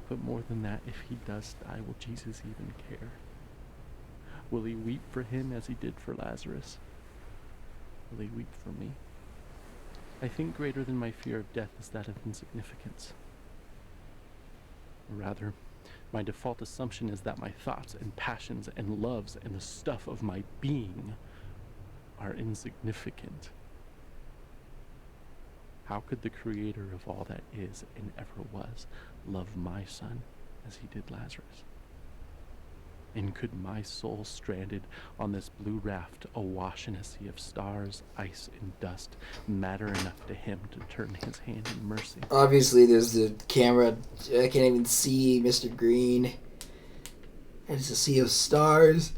But more than that, if he does die, will Jesus even care? Will he weep for him as he did for Lazarus? Will he weep for me? I think greater than my fear of death is that of insignificance. Or rather, my default assumption is that my thoughts and passions and loves and the stuff of my being are insignificant. How could the creator of all that is and ever was love my son as he did Lazarus? And could my soul stranded on this blue raft awash in a sea of stars, ice, and dust matter enough to him to turn his hand in mercy? Obviously, there's the camera. I can't even see Mr. Green. And it's a sea of stars.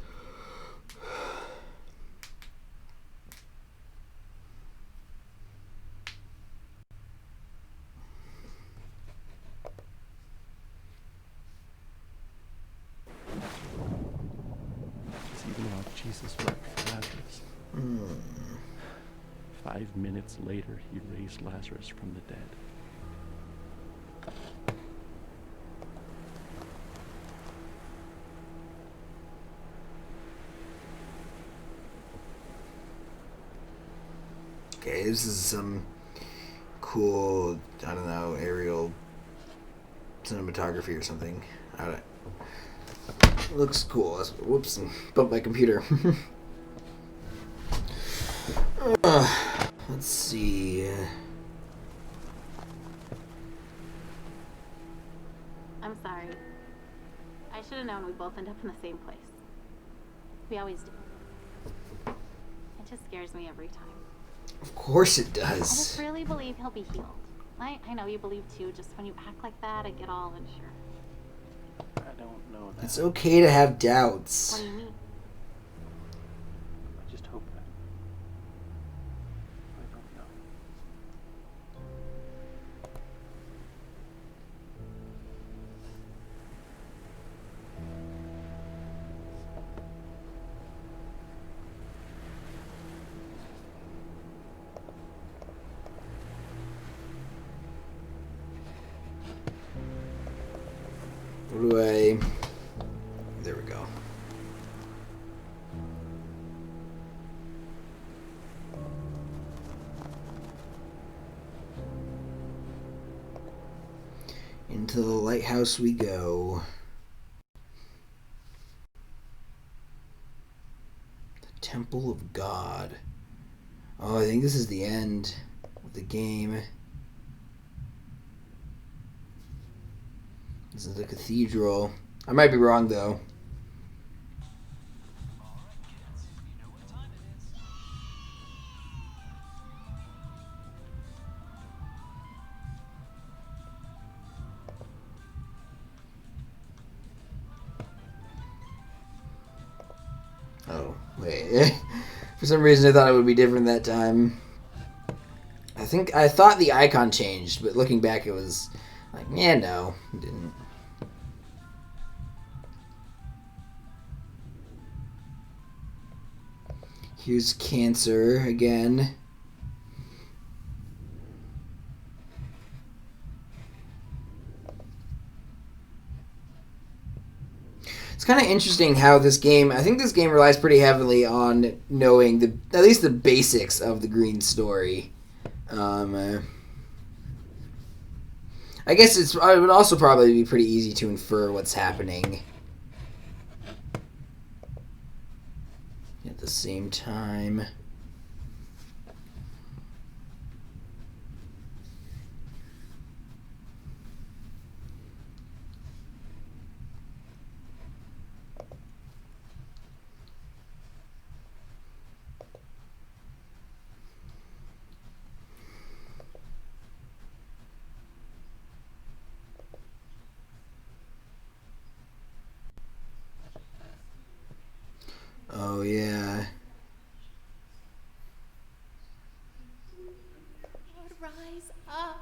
Even while Jesus wept for Lazarus. 5 minutes later, he raised Lazarus from the dead. Okay, this is some cool, I don't know, aerial cinematography or something. Alright. Looks cool. Whoops, bumped my computer. Let's see. I'm sorry. I should have known we'd both end up in the same place. We always do. It just scares me every time. Of course it I does. just really believe he'll be healed. I know you believe too, just when you act like that, I get all unsure. I don't know that. It's okay to have doubts. What do you mean? I just hope that. I don't know. What do I... There we go. Into the lighthouse we go. The Temple of God. Oh, I think this is the end of the game. This is the cathedral. I might be wrong, though. Oh, wait. For some reason, I thought it would be different that time. I thought the icon changed, but looking back, it was like, yeah, no, it didn't. Here's Cancer again. It's kind of interesting how this game, I think this game relies pretty heavily on knowing at least the basics of the Green story. I guess it would also probably be pretty easy to infer what's happening. At the same time. Oh, yeah. Lord, rise up.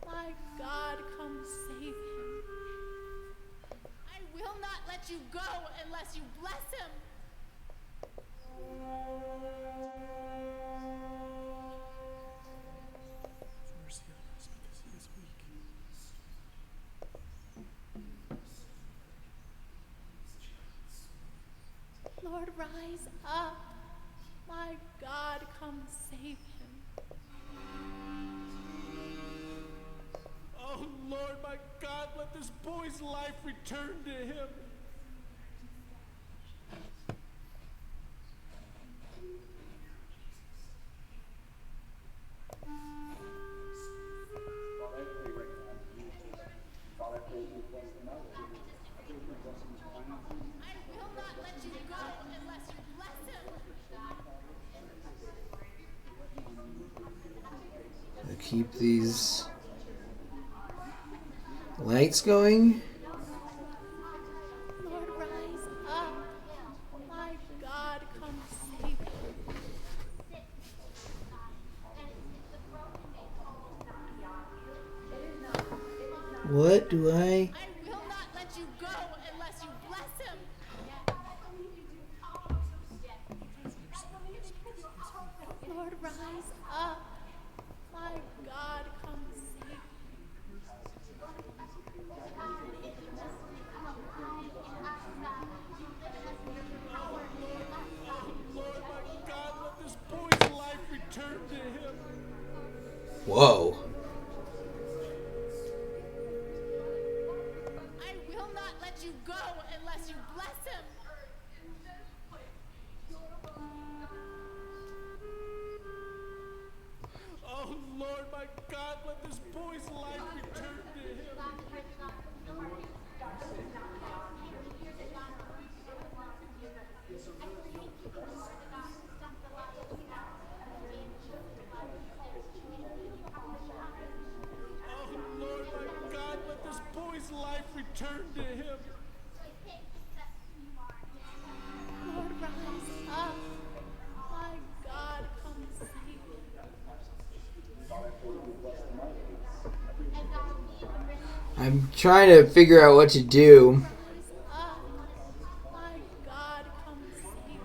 My God, come save him. I will not let you go unless you bless him. Mercy on us because he is weak. Lord, rise up. My God, come save him. Oh Lord, my God, let this boy's life return to him. I will not let you go unless you bless him. I'll keep these lights going. Lord, rise up. My God, come save him. What do I... I will not let you go unless you bless him. Lord, rise up. My God, come save him. Lord, my God, let this boy's life return to him. Whoa. return to him. Lord, rise up. My God, come save him. I'm trying to figure out what to do. Rise up. My God, come save him.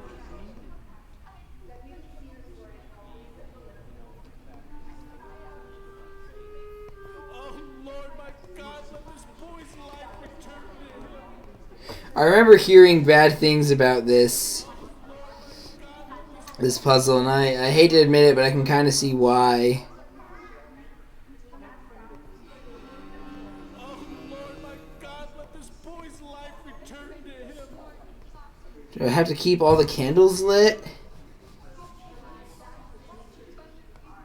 Oh Lord, my God, let this boy's life return to him. I remember hearing bad things about this puzzle, and I hate to admit it, but I can kind of see why. Oh Lord, my God, let this boy's life return to him. Do I have to keep all the candles lit?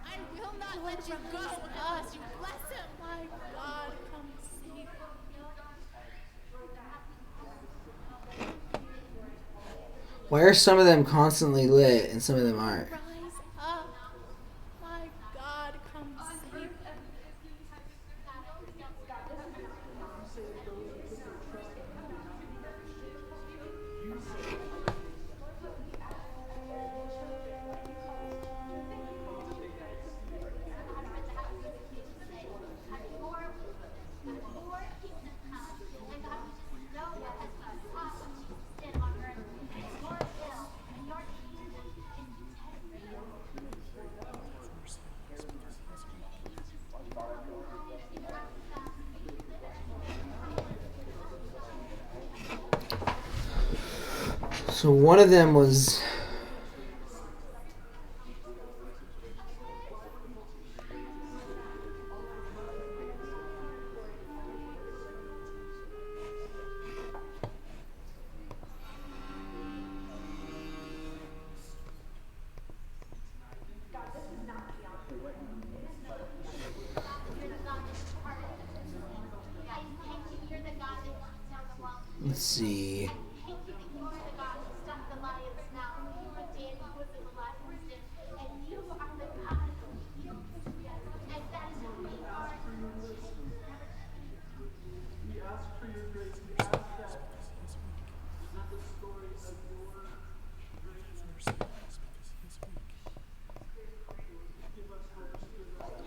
I will not let you go unless you bless him. My God, come save him. Why are some of them constantly lit and some of them aren't? Rise up. My God, come save him. So one of them was... Let's see.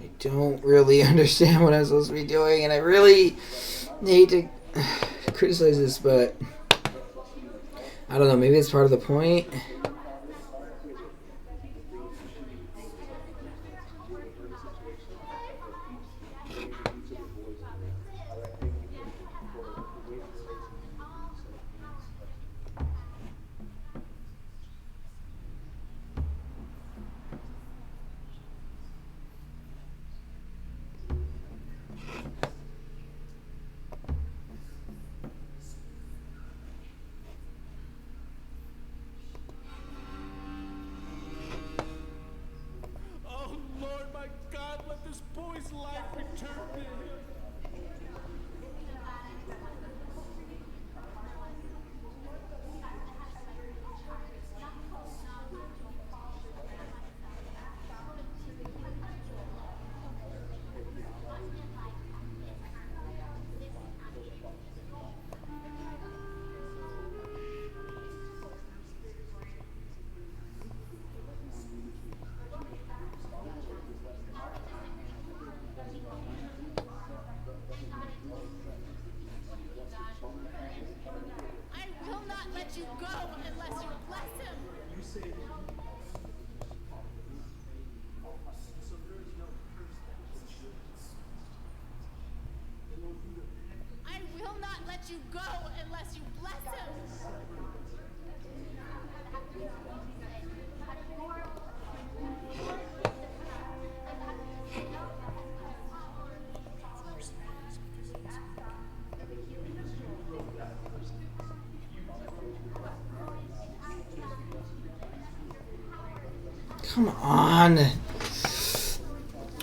I don't really understand what I'm supposed to be doing, and I really hate to criticize this, but I don't know, maybe it's part of the point. Oh Lord, my God, let this boy's life return to him. I will not let you go unless you bless him. I will not let you go unless you bless him. Come on.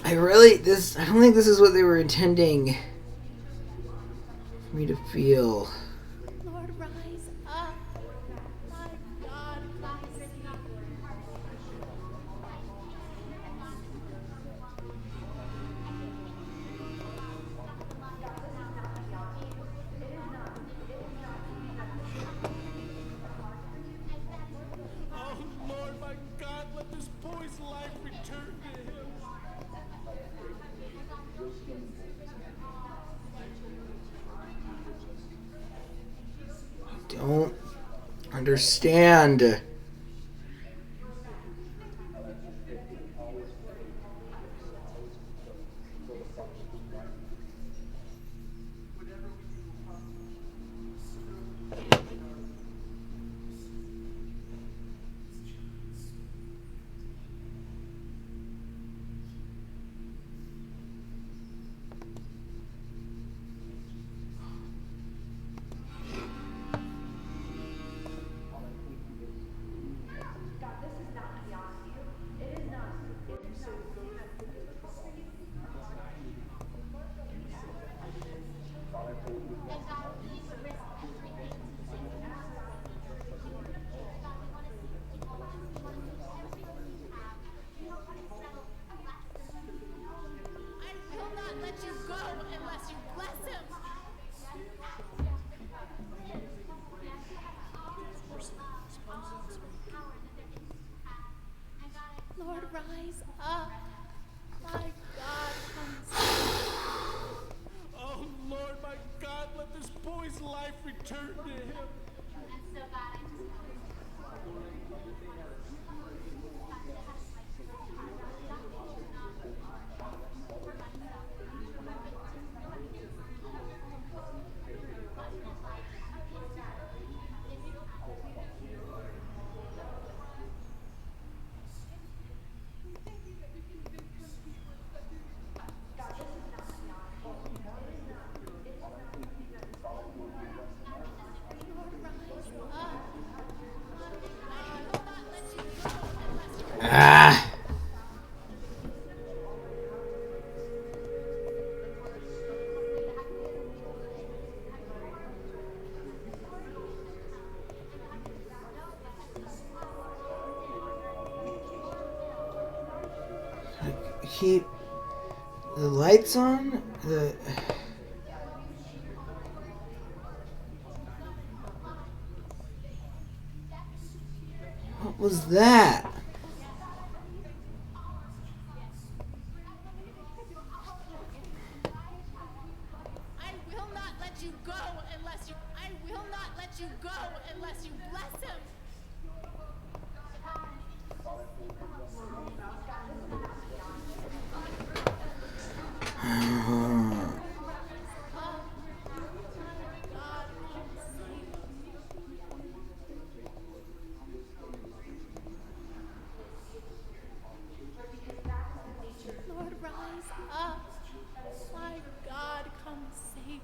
I don't think this is what they were intending for me to feel. Lord, rise up. My God, come save him. understand. I will not let you go unless you bless him. Lord, rise up. My God, come save. Oh Lord, my God, let this boy's life return to him. Ah. Keep the lights on. What was that? I will not let you go unless you. I will not let you go unless you bless him. Lord, rise up. My God, come save him.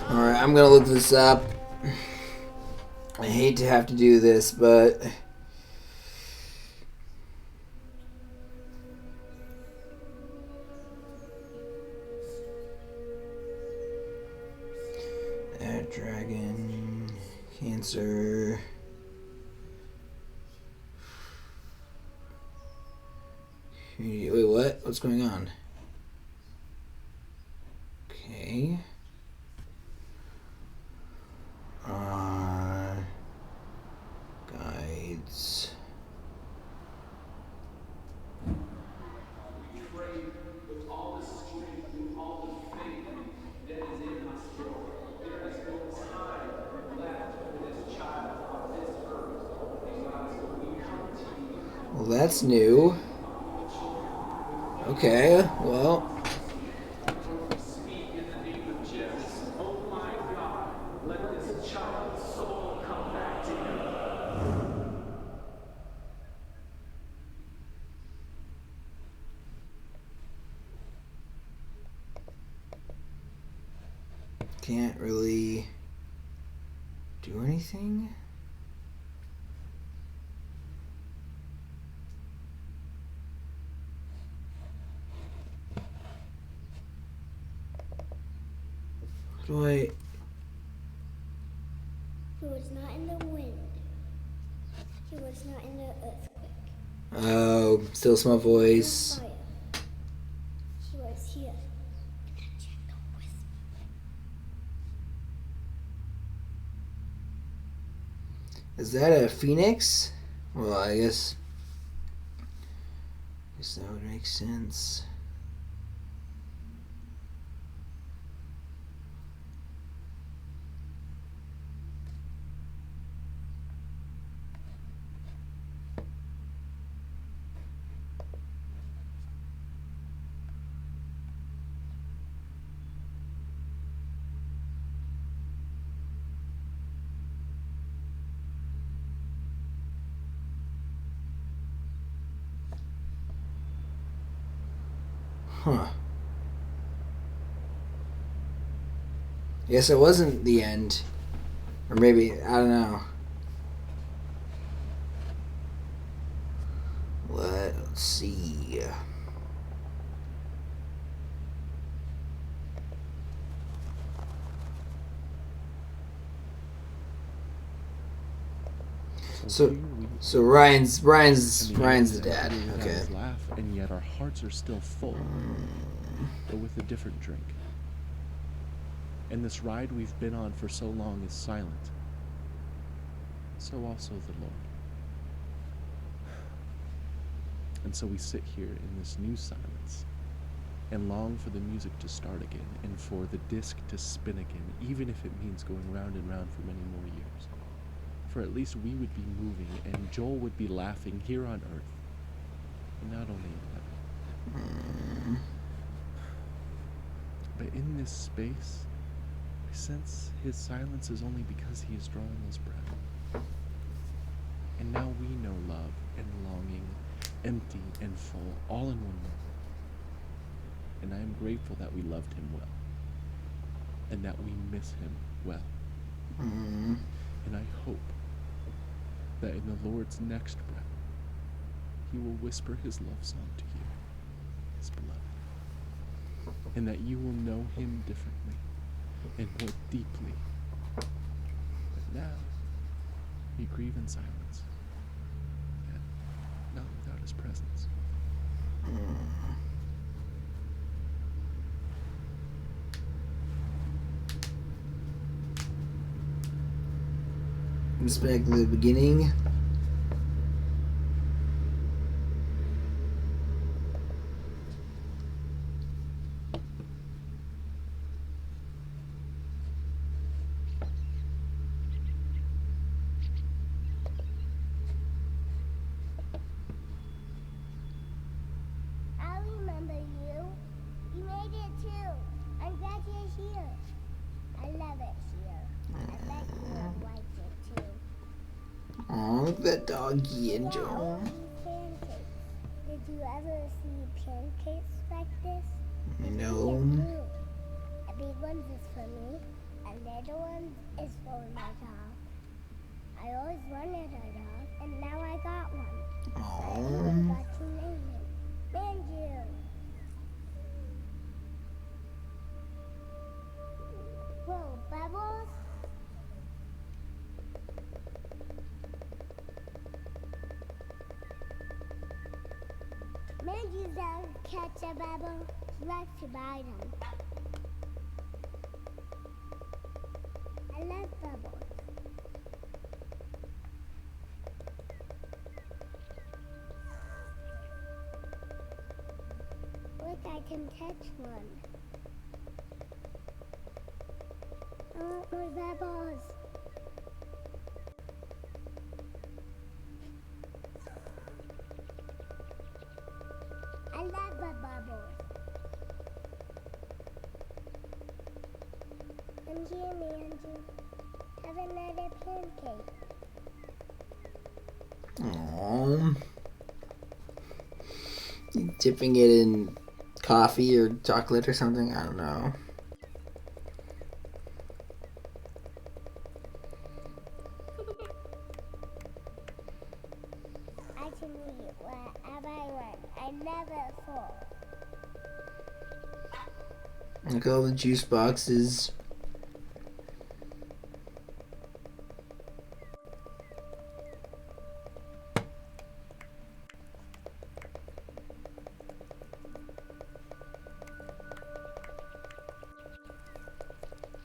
Alright, I'm gonna look this up. I hate to have to do this, but dragon, cancer. Wait, what? What's going on? Okay. Guides. Well, that's new. Okay, well. Can't really do anything. How do I? It was not in the wind. It was not in the earthquake. Oh, still small voice. Fire. He was here. that a phoenix? Well, I guess that would make sense. Huh. Guess it wasn't the end. Or maybe, I don't know. Let's see. So Ryan's the dad. Okay. Laugh, and yet our hearts are still full, but with a different drink. And this ride we've been on for so long is silent. So also the Lord. And so we sit here in this new silence and long for the music to start again and for the disc to spin again, even if it means going round and round for many more years. For at least we would be moving and Joel would be laughing here on Earth, and not only in heaven. But in this space, I sense his silence is only because he is drawing his breath. And now we know love and longing, empty and full, all in one moment. And I am grateful that we loved him well, and that we miss him well. And I hope that in the Lord's next breath, he will whisper his love song to you, his beloved, and that you will know him differently and more deeply. But now, we grieve in silence, and not without his presence. Just back to the beginning. I remember you. You made it too. I'm glad you're here. I love it here. I bet you like it too. Aw, look at that doggy and Joel. Pancakes. Did you ever see pancakes like this? No. A big one is for me, and the little one is for my dog. I always wanted a dog, and now I got one. I even got to name him Manju. Whoa, Bubbles? Manju doesn't catch a bubble. He likes to bite them. I love bubbles. Look, I can catch one. I want more bubbles. I love the bubbles. I'm here, Manju. Have another pancake. Aww. Dipping it in coffee or chocolate or something? I don't know. I can eat whatever I want. I never fall. Look at all the juice boxes.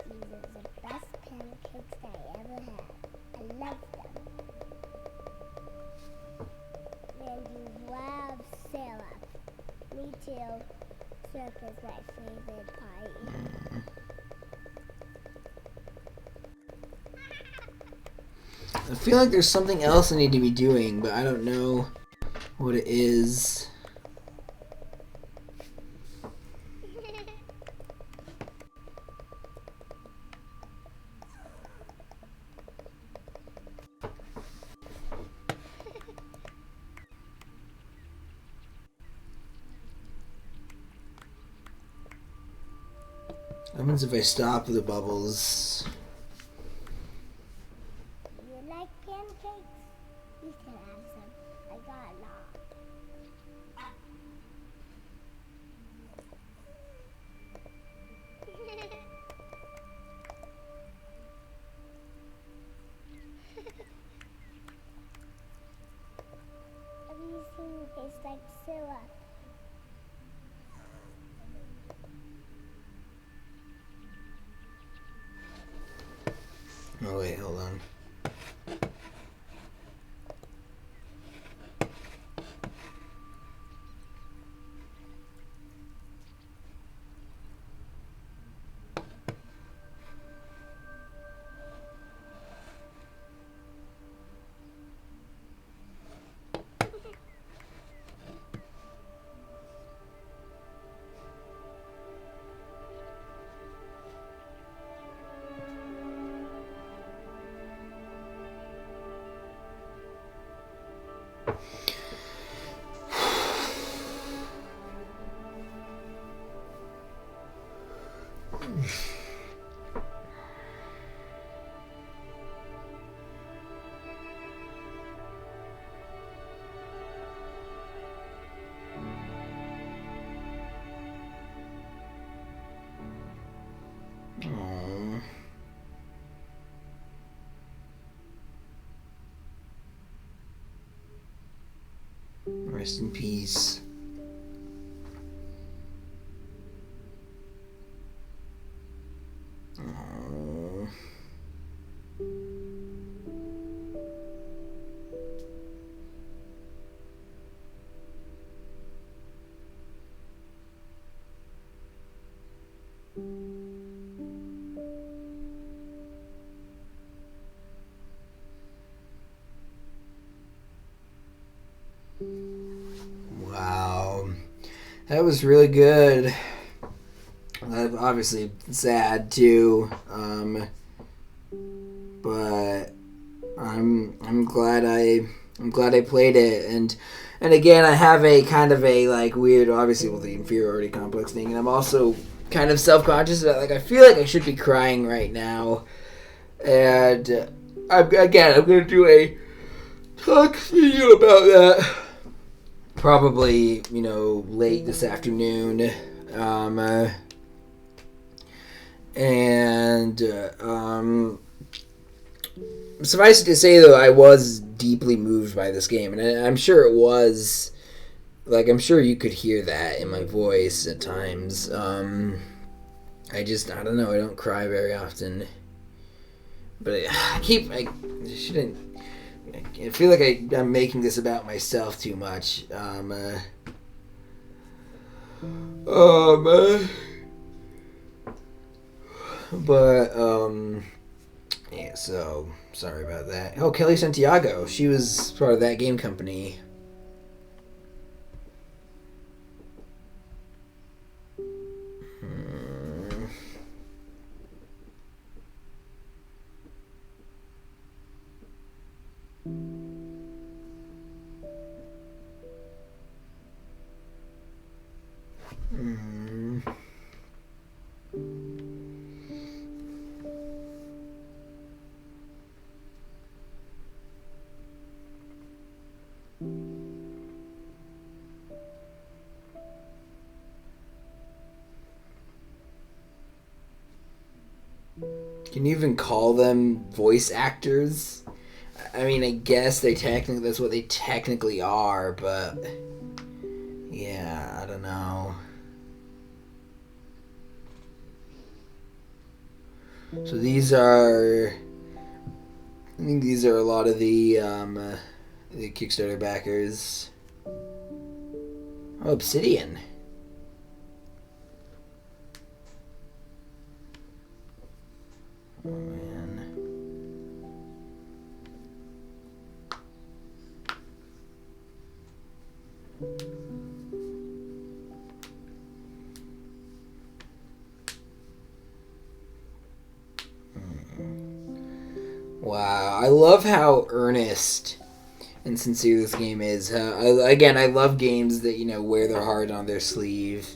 These are the best pancakes I ever had. I love them. too. Circus is my favorite part. I feel like there's something else I need to be doing, but I don't know what it is. What happens if I stop the bubbles? You like pancakes? You can have some. I got a lot. Everything tastes like syrup. Oh wait, hold on. Aww. Rest in peace. Aww. Wow, that was really good. Obviously sad too, but I'm glad I played it, and again I have a kind of a like weird, obviously with the inferiority complex thing, and I'm also kind of self-conscious about, like, I feel like I should be crying right now, and I'm gonna do a talk video about that probably, late this afternoon, and suffice it to say, though, I was deeply moved by this game, and I'm sure it was, like, I'm sure you could hear that in my voice at times. I don't know, I don't cry very often, but I shouldn't, I feel like I'm making this about myself too much. Yeah, so sorry about that. Oh, Kelly Santiago, she was part of that game company. Can you even call them voice actors? I mean, I guess that's what they technically are, but yeah, I don't know. So I think these are a lot of the Kickstarter backers. Oh, Obsidian. Oh, man. Wow, I love how earnest and sincere this game is. Again, I love games that, you know, wear their heart on their sleeve.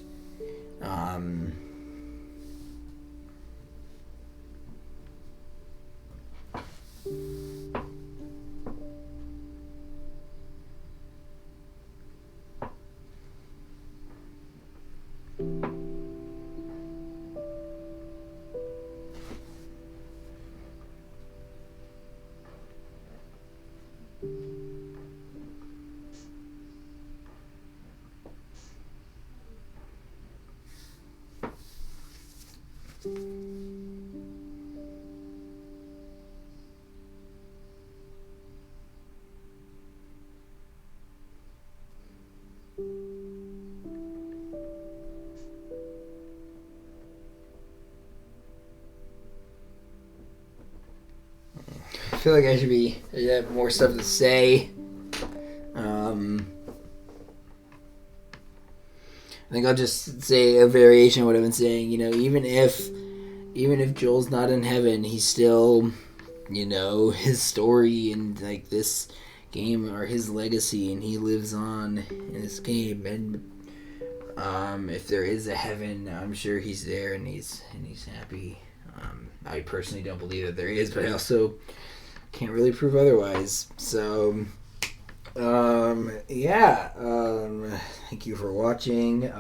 I feel like I have more stuff to say. I think I'll just say a variation of what I've been saying. You know, even if Joel's not in heaven, he's still, you know, his story and like this game are his legacy, and he lives on in this game. And if there is a heaven, I'm sure he's there and he's happy. I personally don't believe that there is, but I also can't really prove otherwise. So, yeah. Thank you for watching.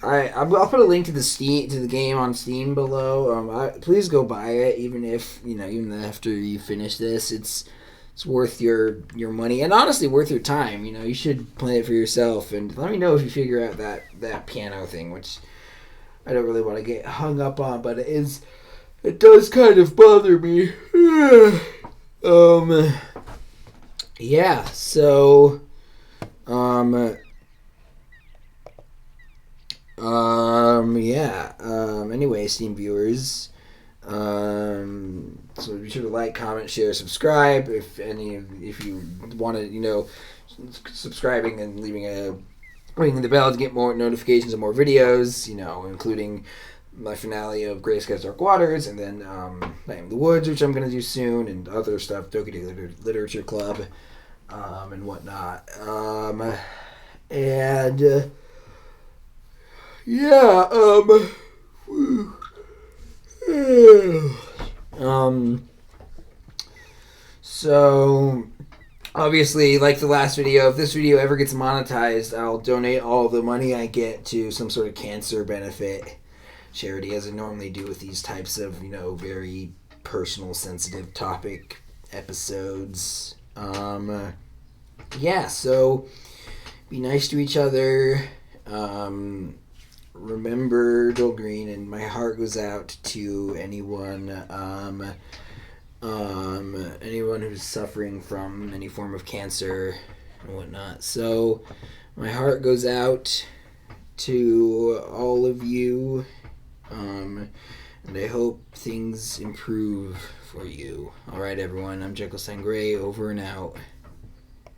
I'll put a link to the game on Steam below. Please go buy it, even after you finish this. It's worth your money, and honestly worth your time. You know, you should play it for yourself, and let me know if you figure out that piano thing, which I don't really want to get hung up on, but it does kind of bother me. Yeah, so anyway, Steam viewers, so be sure to like, comment, share, subscribe. If you want to, you know, subscribing and ringing the bell to get more notifications of more videos, you know, including my finale of Gray Skies Dark Waters, and then Night in the Woods, which I'm going to do soon, and other stuff, Doki Literature Club, and whatnot. So obviously, like the last video, if this video ever gets monetized, I'll donate all the money I get to some sort of cancer benefit charity, as I normally do with these types of, you know, very personal, sensitive topic episodes. So be nice to each other. Remember Joel Green, and my heart goes out to anyone who's suffering from any form of cancer and whatnot. So my heart goes out to all of you, and I hope things improve for you. All right, everyone, I'm Jekyllstein Gray, over and out.